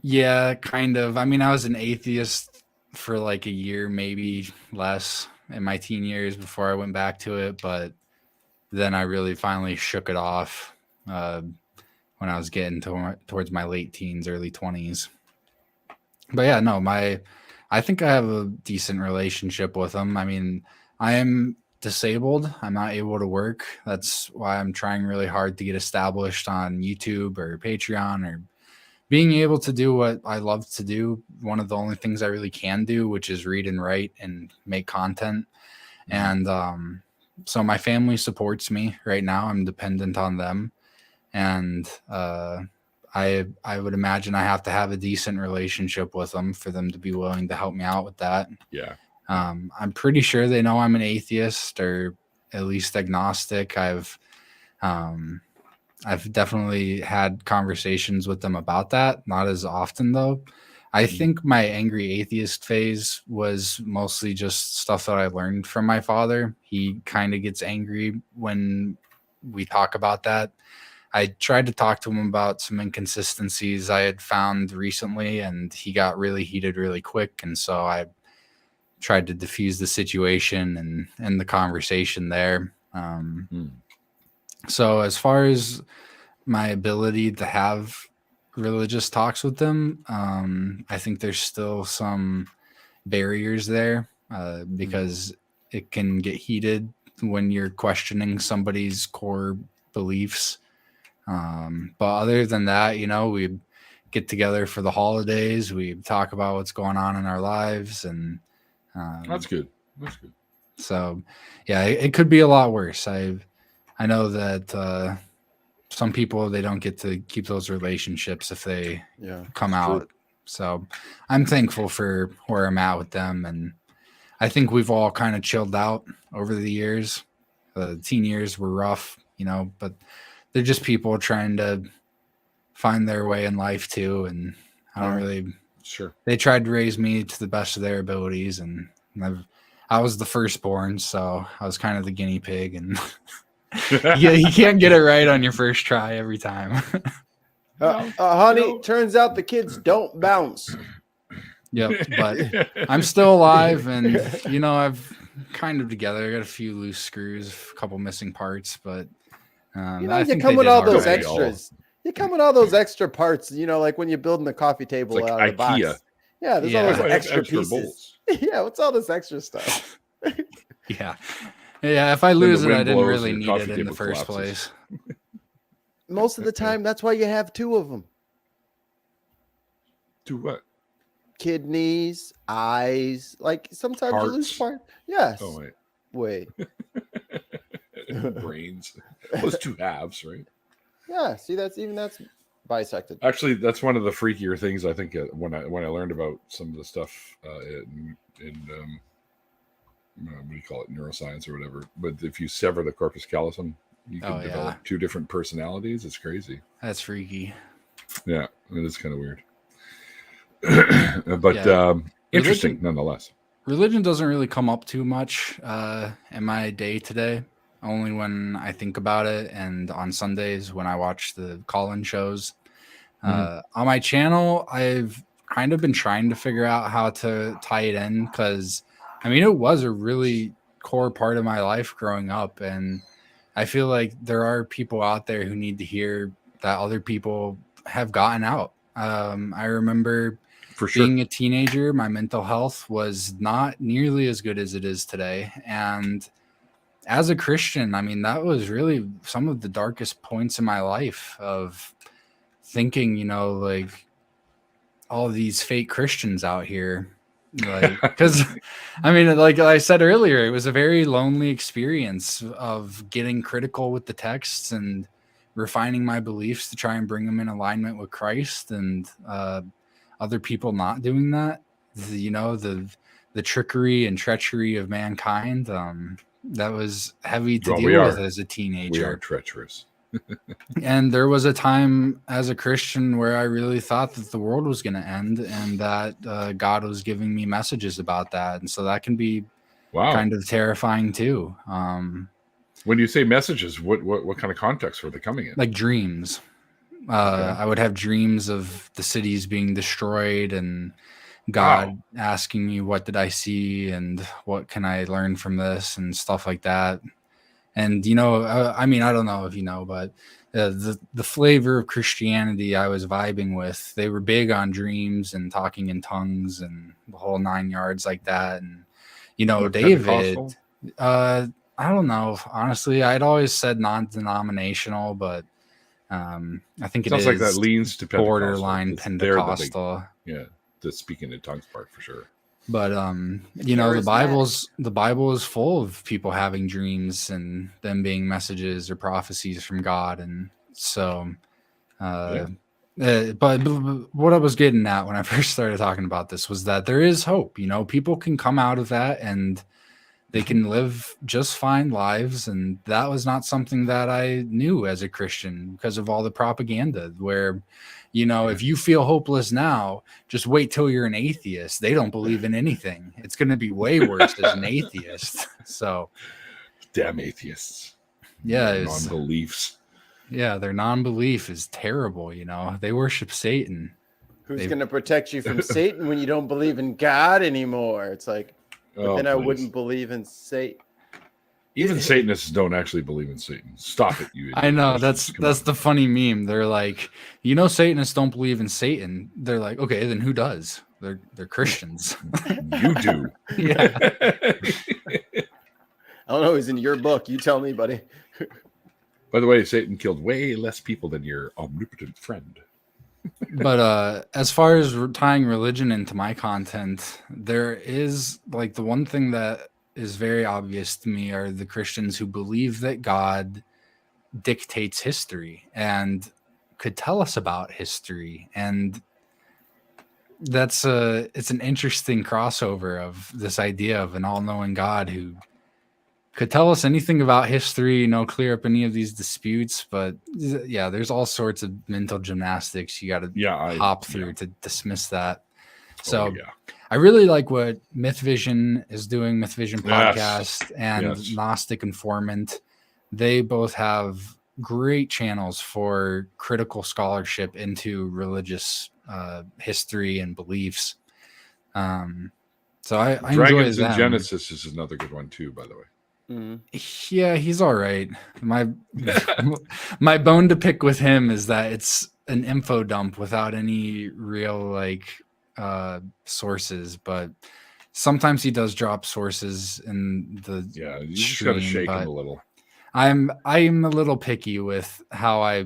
yeah, kind of. I mean, I was an atheist for like a year, maybe less, in my teen years before I went back to it. But then I really finally shook it off when I was getting towards my late teens, early 20s. But yeah, no, I think I have a decent relationship with them. I mean, I am disabled. I'm not able to work. That's why I'm trying really hard to get established on YouTube or Patreon, or being able to do what I love to do. One of the only things I really can do, which is read and write and make content. And so my family supports me right now. I'm dependent on them. And I would imagine I have to have a decent relationship with them for them to be willing to help me out with that. Yeah. I'm pretty sure they know I'm an atheist, or at least agnostic. I've definitely had conversations with them about that. Not as often though. I think my angry atheist phase was mostly just stuff that I learned from my father. He kind of gets angry when we talk about that. I tried to talk to him about some inconsistencies I had found recently, and he got really heated really quick. And so I tried to diffuse the situation and the conversation there. So as far as my ability to have religious talks with them, I think there's still some barriers there because it can get heated when you're questioning somebody's core beliefs. But other than that, we get together for the holidays. We talk about what's going on in our lives, and that's good. That's good. So, yeah, it could be a lot worse. I know that some people, they don't get to keep those relationships if they come out. True. So I'm thankful for where I'm at with them. And I think we've all kind of chilled out over the years. The teen years were rough, but they're just people trying to find their way in life too. And I don't really, they tried to raise me to the best of their abilities. And I was the firstborn, so I was kind of the guinea pig, and you can't get it right on your first try every time. Honey, turns out the kids don't bounce. Yep, but I'm still alive, and I've kind of together. I got a few loose screws, a couple missing parts, but you come with all those extras. You come with all those extra parts, like when you're building the coffee table out of the box. Yeah, there's all those extra pieces. Bowls. Yeah, what's all this extra stuff? Yeah, if I lose it, I didn't really need it in the first place. Most of the time, that's why you have two of them. Two what? Kidneys, eyes. Like sometimes Hearts. You lose part. Yes. Oh wait. Brains. Those two halves, right? Yeah. See, that's bisected. Actually, that's one of the freakier things I think when I learned about some of the stuff in what do you call it, neuroscience or whatever. But if you sever the corpus callosum, you can develop two different personalities. It's crazy. That's freaky. Yeah, it is kind of weird. But interesting nonetheless. Religion doesn't really come up too much in my day today. Only when I think about it, and on Sundays when I watch the call-in shows. On my channel, I've kind of been trying to figure out how to tie it in, because it was a really core part of my life growing up, and I feel like there are people out there who need to hear that other people have gotten out. I remember being a teenager, my mental health was not nearly as good as it is today, and as a Christian, that was really some of the darkest points in my life of thinking, like all these fake Christians out here, because like I said earlier, it was a very lonely experience of getting critical with the texts and refining my beliefs to try and bring them in alignment with Christ, and other people not doing that. the trickery and treachery of mankind. That was heavy to deal with as a teenager. We are treacherous. And there was a time as a Christian where I really thought that the world was going to end, and that God was giving me messages about that. And so that can be kind of terrifying too. When you say messages, what kind of context were they coming in? Like dreams. I would have dreams of the cities being destroyed and God asking me, what did I see and what can I learn from this and stuff like that. And, I don't know if you know, but the flavor of Christianity I was vibing with, they were big on dreams and talking in tongues and the whole 9 yards like that. And, David, I don't know. Honestly, I'd always said non-denominational, but I think it sounds like that leans to borderline Pentecostal. The speaking in tongues part for sure. But the Bible is full of people having dreams and them being messages or prophecies from God, and so but what I was getting at when I first started talking about this was that there is hope. People can come out of that and they can live just fine lives, and that was not something that I knew as a Christian because of all the propaganda where if you feel hopeless now, just wait till you're an atheist. They don't believe in anything. It's going to be way worse as an atheist. So, damn atheists. Yeah. Non-beliefs. Yeah. Their non-belief is terrible. They worship Satan. Who's going to protect you from Satan when you don't believe in God anymore? It's like, but then I wouldn't believe in Satan. Even Satanists don't actually believe in Satan. Stop it, you idiot. I know, that's the funny meme. They're like, Satanists don't believe in Satan. They're like, okay, then who does? They're Christians. You do. Yeah. I don't know. He's in your book. You tell me, buddy. By the way, Satan killed way less people than your omnipotent friend. But as far as tying religion into my content, there is like the one thing that is very obvious to me are the Christians who believe that God dictates history and could tell us about history. And it's an interesting crossover of this idea of an all-knowing God who could tell us anything about history, clear up any of these disputes. But yeah, there's all sorts of mental gymnastics you got to hop through to dismiss that. So I really like what Myth Vision is doing, Myth Vision podcast and Gnostic Informant. They both have great channels for critical scholarship into religious history and beliefs. So I enjoy Dragons them. and Genesis is another good one too, by the way. Mm-hmm. Yeah, he's all right. My bone to pick with him is that it's an info dump without any real sources, but sometimes he does drop sources in the you just gotta shake him a little. I'm a little picky with how I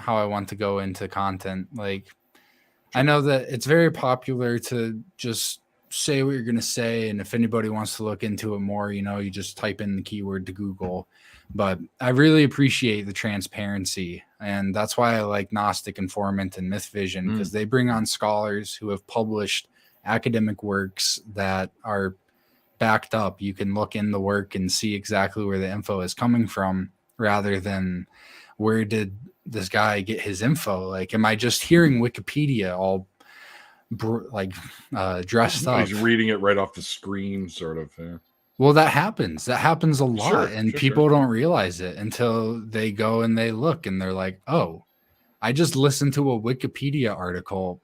want to go into content. I know that it's very popular to just say what you're going to say, and if anybody wants to look into it more, you just type in the keyword to Google. But I really appreciate the transparency, and that's why I like Gnostic Informant and Myth Vision, because they bring on scholars who have published academic works that are backed up. You can look in the work and see exactly where the info is coming from, rather than where did this guy get his info? Am I just hearing Wikipedia all dressed up? He's reading it right off the screen, sort of. Yeah. Well, that happens a lot, and people don't realize it until they go and they look and they're like, oh, I just listened to a Wikipedia article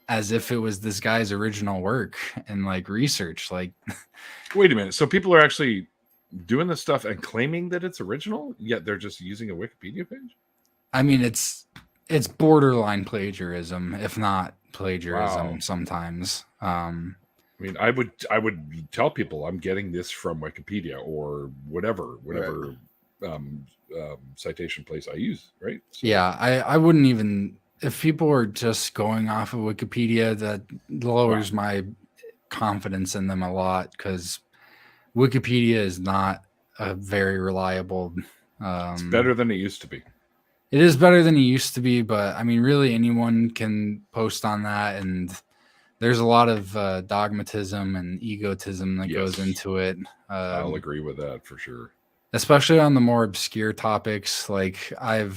as if it was this guy's original work and research. Wait a minute. So people are actually doing this stuff and claiming that it's original, yet they're just using a Wikipedia page? I mean, it's borderline plagiarism, if not plagiarism sometimes. I mean, I would tell people I'm getting this from Wikipedia or whatever citation place I use, right? So. Yeah, I wouldn't even, if people are just going off of Wikipedia, that lowers my confidence in them a lot, because Wikipedia is not a very reliable. It's better than it used to be. It is better than it used to be, but I mean, really anyone can post on that, and there's a lot of dogmatism and egotism that goes into it. I'll agree with that for sure. Especially on the more obscure topics. Like I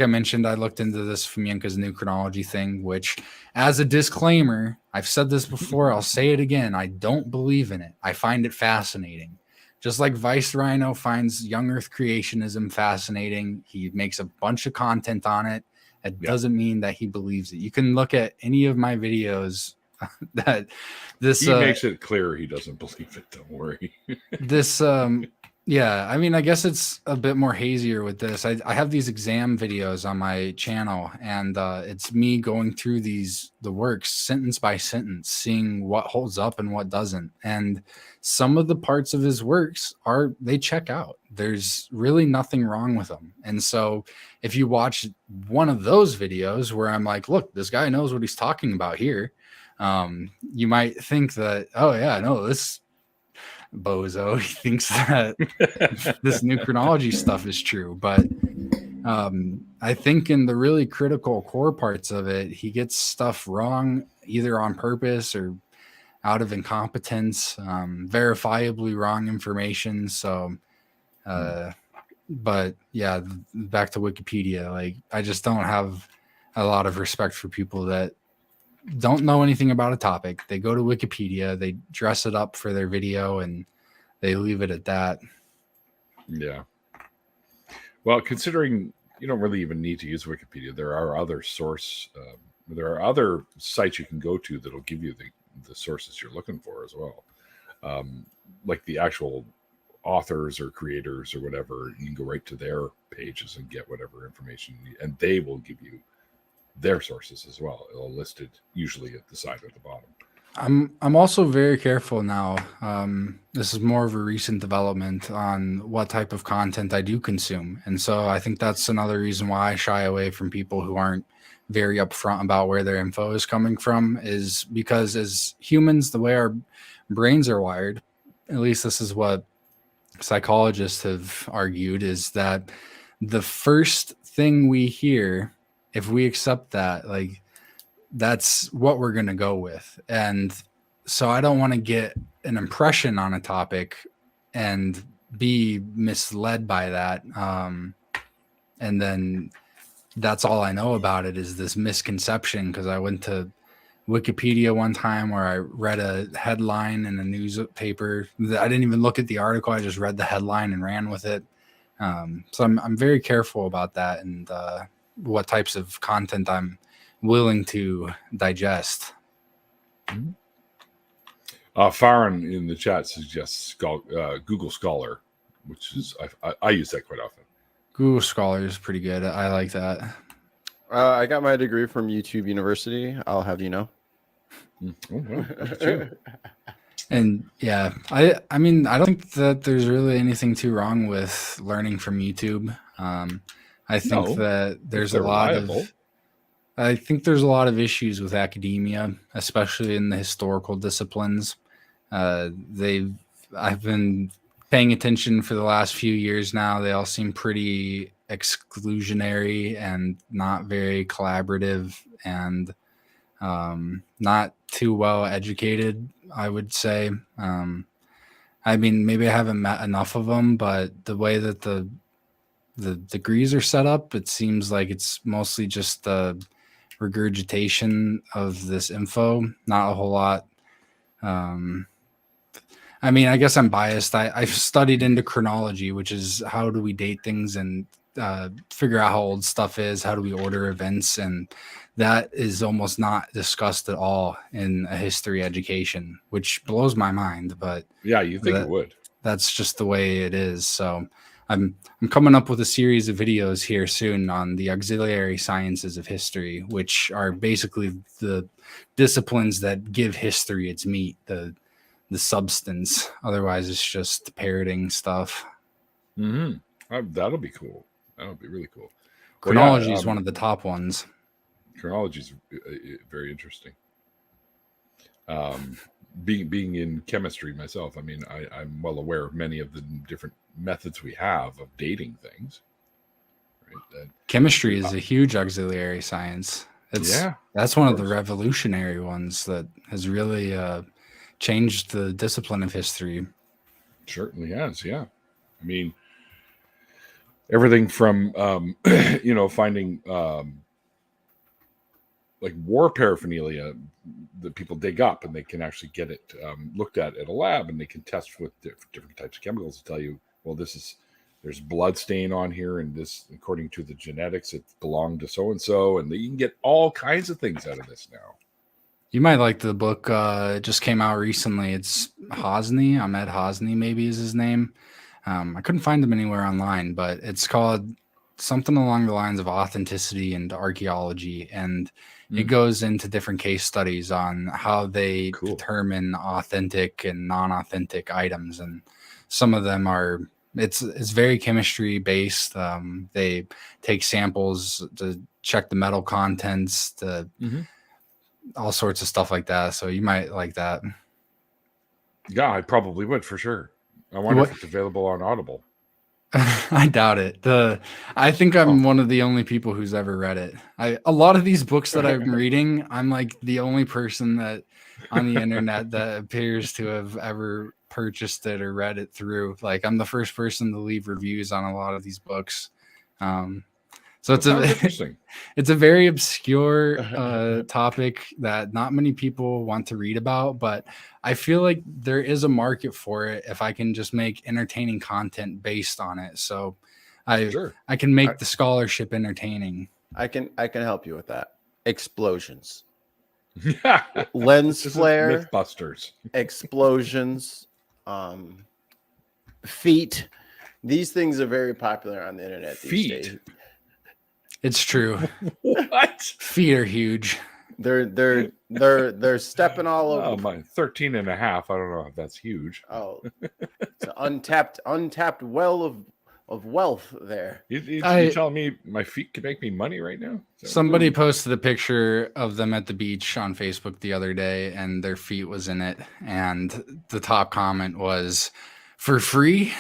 mentioned, I looked into this Fomenko's new chronology thing, which, as a disclaimer, I've said this before, I'll say it again. I don't believe in it. I find it fascinating. Just like Vice Rhino finds young Earth creationism fascinating. He makes a bunch of content on it. It doesn't mean that he believes it. You can look at any of my videos that this he makes it clear he doesn't believe it. Don't worry. This yeah, I mean, I guess it's a bit more hazier with this. I have these exam videos on my channel, and it's me going through the works sentence by sentence, seeing what holds up and what doesn't. And some of the parts of his works they check out. There's really nothing wrong with them. And so if you watch one of those videos where I'm like, look, this guy knows what he's talking about here, you might think that, oh yeah, no, this bozo, he thinks that this new chronology stuff is true. But I think in the really critical core parts of it, he gets stuff wrong, either on purpose or out of incompetence, verifiably wrong information. So but yeah, back to Wikipedia, like I just don't have a lot of respect for people that don't know anything about a topic. They go to Wikipedia, they dress it up for their video, and they leave it at that. Yeah. Well, considering you don't really even need to use Wikipedia, there are other sites you can go to that'll give you the sources you're looking for as well. Like the actual authors or creators or whatever, you can go right to their pages and get whatever information you need, and they will give you their sources as well. It'll list it usually at the side or the bottom. I'm also very careful now. This is more of a recent development on what type of content I do consume. And so I think that's another reason why I shy away from people who aren't very upfront about where their info is coming from, is because as humans, the way our brains are wired, at least this is what psychologists have argued, is that the first thing we hear, if we accept that, like, that's what we're going to go with. And so I don't want to get an impression on a topic and be misled by that. And then that's all I know about it is this misconception, because I went to Wikipedia one time where I read a headline in a newspaper. I didn't even look at the article. I just read the headline and ran with it. So I'm very careful about that, and what types of content I'm willing to digest. Farron in the chat suggests Google Scholar, which is I use that quite often. Google Scholar is pretty good. I like that. I got my degree from YouTube University. I'll have you know. And yeah, I mean, I don't think that there's really anything too wrong with learning from YouTube. I think that there's a lot of issues with academia, especially in the historical disciplines. I've been paying attention for the last few years now. They all seem pretty exclusionary and not very collaborative, and not too well educated, I would say. I mean, maybe I haven't met enough of them, but the way that the degrees are set up, it seems like it's mostly just the regurgitation of this info, not a whole lot. I mean, I guess I'm biased. I've studied into chronology, which is how do we date things and figure out how old stuff is, how do we order events, and that is almost not discussed at all in a history education, which blows my mind. But yeah, you think it would. That's just the way it is. So I'm coming up with a series of videos here soon on the auxiliary sciences of history, which are basically the disciplines that give history its meat, the substance. Otherwise, it's just parroting stuff. That'll be cool. That'll be really cool. Chronology is one of the top ones. Chronology is very interesting. Being in chemistry myself, I mean, I'm well aware of many of the different methods we have of dating things. Right? Chemistry is a huge auxiliary science. That's one of the revolutionary ones that has really changed the discipline of history. Certainly has, yeah. I mean, everything from finding like war paraphernalia that people dig up, and they can actually get it looked at a lab, and they can test with different types of chemicals to tell you, well, there's blood stain on here, and this, according to the genetics, it belonged to so and so, and you can get all kinds of things out of this now. You might like the book. It just came out recently. It's Hosny. Ahmed Hosny, maybe is his name. I couldn't find them anywhere online, but it's called something along the lines of authenticity and archaeology. And it goes into different case studies on how they determine authentic and non-authentic items. And some of them are, it's very chemistry based. They take samples to check the metal contents, to all sorts of stuff like that. So you might like that. Yeah, I probably would for sure. I wonder if it's available on Audible. I doubt it. I think I'm one of the only people who's ever read it. A lot of these books that I'm reading, I'm like the only person that on the internet that appears to have ever purchased it or read it through. Like, I'm the first person to leave reviews on a lot of these books. So it's a very obscure topic that not many people want to read about, but I feel like there is a market for it if I can just make entertaining content based on it. So I can make the scholarship entertaining. I can help you with that. Explosions. Lens flare. Mythbusters. Explosions. Feet. These things are very popular on the internet these days. It's true. What? Feet are huge. They're stepping all over. Oh, my 13 and a half. I don't know if that's huge. Oh, it's an untapped well of wealth there. You telling me my feet can make me money right now? Somebody posted a picture of them at the beach on Facebook the other day, and their feet was in it. And the top comment was, "For free?"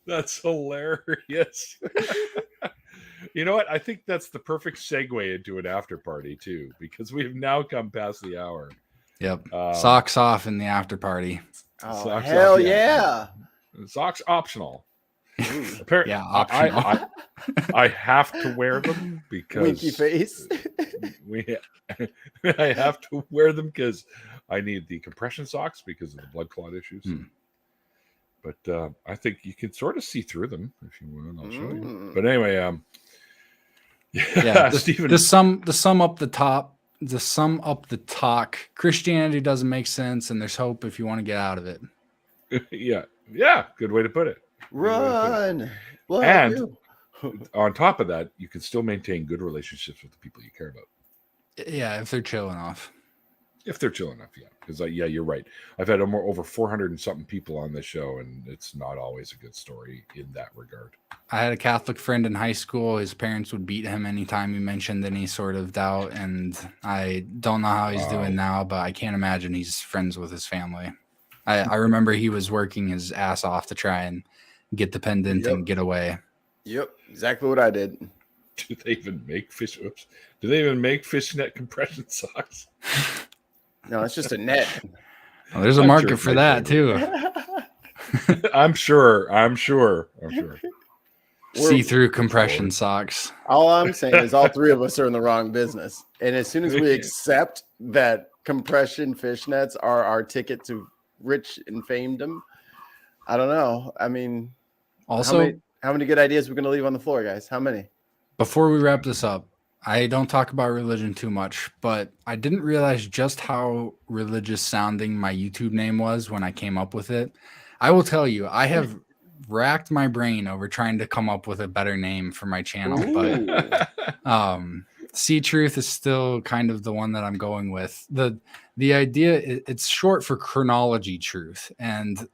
That's hilarious. You know what? I think that's the perfect segue into an after party too, because we've now come past the hour. Yep. Socks off in the after party. Oh, socks hell off, yeah. Socks optional. Apparently, yeah, optional. I have to wear them because winky face. I have to wear them because I need the compression socks because of the blood clot issues. But I think you can sort of see through them if you want. I'll show you. But anyway, Stephen. To sum up the talk, Christianity doesn't make sense, and there's hope if you want to get out of it. Yeah, good way to put it. Run. And on top of that, you can still maintain good relationships with the people you care about. Yeah, if they're chill enough. If they're chill enough, yeah. Because you're right. I've had over 400 and something people on this show, and it's not always a good story in that regard. I had a Catholic friend in high school. His parents would beat him anytime he mentioned any sort of doubt, and I don't know how he's doing now, but I can't imagine he's friends with his family. I remember he was working his ass off to try and get the pendant and get away. Yep, exactly what I did. Do they even make fishnet compression socks? No, it's just a net. Well, there's a market for that too. I'm sure. See-through compression socks. All I'm saying is all three of us are in the wrong business. And as soon as we accept that compression fishnets are our ticket to rich and famedom, I don't know. I mean, also, how many good ideas are we going to leave on the floor, guys? How many? Before we wrap this up, I don't talk about religion too much, but I didn't realize just how religious sounding my YouTube name was when I came up with it. I will tell you, I have racked my brain over trying to come up with a better name for my channel, but CTruth is still kind of the one that I'm going with. The idea, it's short for chronology truth, and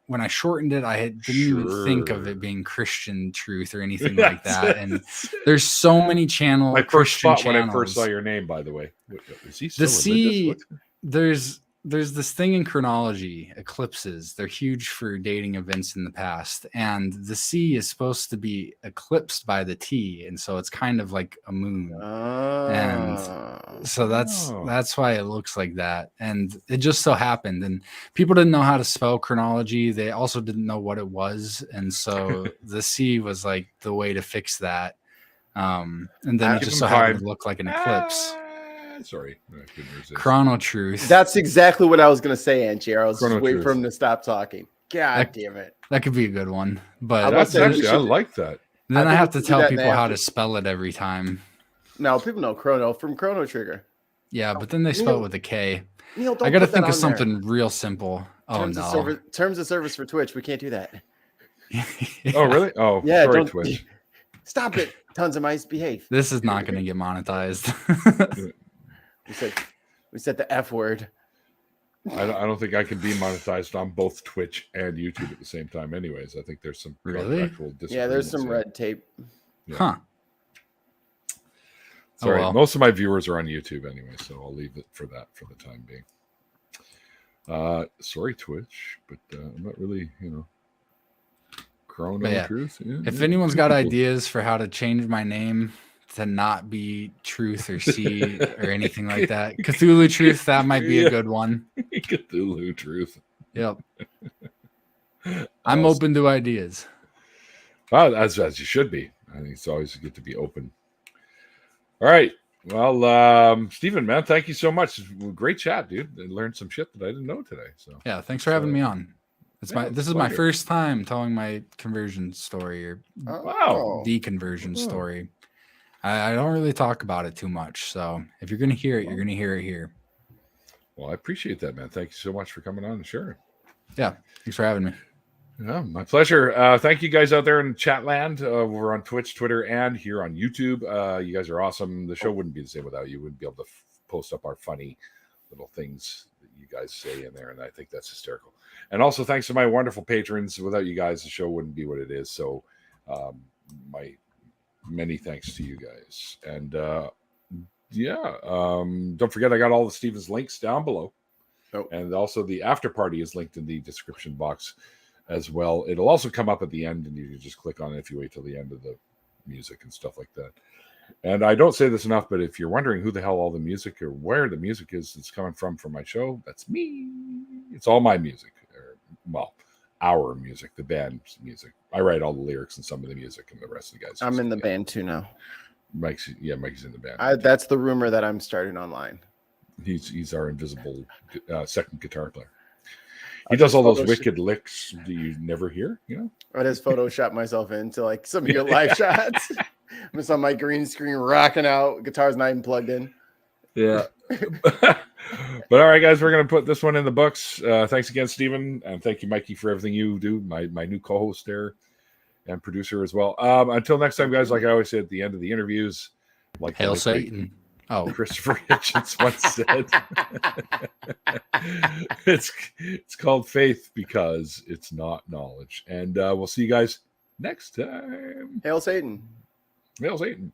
when I shortened it, I didn't even think of it being Christian truth or anything like that. And there's so many channels. My first thought when I first saw your name, by the way, is he still religious? There's there's this thing in chronology, eclipses. They're huge for dating events in the past, and the C is supposed to be eclipsed by the T, and so it's kind of like a moon. And so that's why it looks like that. And it just so happened, and people didn't know how to spell chronology. They also didn't know what it was, and so the C was like the way to fix that. And then it just so happened to look like an eclipse. Sorry, I couldn't resist. ChronoTruth. That's exactly what I was going to say, Angie. I was just waiting for him to stop talking. God damn it. That could be a good one. But I like that. Then I have to tell people how to spell it every time. No, people know Chrono from Chrono Trigger. Yeah, but then they spell it with a K. Neil, I got to think of something real simple. Terms of service for Twitch. We can't do that. Oh, really? Oh, yeah. Sorry, Twitch. Stop it. Tons of mice, behave. This is not going to get monetized. We said the F word. I don't think I can be monetized on both Twitch and YouTube at the same time. Anyways, I think there's some there's some red tape. Yeah. Huh. Sorry, most of my viewers are on YouTube anyway, so I'll leave it for that for the time being. Sorry, Twitch, but I'm not really, Truth. Yeah, if anyone's got ideas for how to change my name to not be Truth or C or anything like that, Cthulhu Truth, that might be a good one. Cthulhu Truth. Yep. I'm open to ideas. Well, as you should be. I think it's always good to be open. All right. Well, Stephen, man, thank you so much. Great chat, dude. I learned some shit that I didn't know today. So yeah, thanks for having me on. This is my first time telling my conversion story or deconversion story. I don't really talk about it too much. So if you're going to hear it, you're going to hear it here. Well, I appreciate that, man. Thank you so much for coming on and sharing. Yeah. Thanks for having me. Yeah, my pleasure. Thank you guys out there in chat land. We're on Twitch, Twitter, and here on YouTube. You guys are awesome. The show wouldn't be the same without you. We wouldn't be able to post up our funny little things that you guys say in there, and I think that's hysterical. And also, thanks to my wonderful patrons. Without you guys, the show wouldn't be what it is. So, my many thanks to you guys. And don't forget, I got all the Stephen's links down below. And also the after party is linked in the description box as well. It'll also come up at the end, and you can just click on it if you wait till the end of the music and stuff like that. And I don't say this enough, but if you're wondering who the hell all the music or where the music is that's coming from my show, that's me. It's all my music. Our music, the band's music. I write all the lyrics and some of the music, and the rest of the guys. I'm in the band too now. Mike's in the band. That's the rumor that I'm starting online. He's our invisible second guitar player. He does all those wicked licks that you never hear, I just Photoshop myself into like some of your live shots. I'm just on my green screen rocking out. Guitar's not even plugged in. Yeah. But all right, guys, we're going to put this one in the books. Thanks again, Stephen. And thank you, Mikey, for everything you do. My new co-host there and producer as well. Until next time, guys, like I always say at the end of the interviews, Hail Satan. Oh, Christopher Hitchens once said, it's called faith because it's not knowledge. And we'll see you guys next time. Hail Satan. Hail Satan.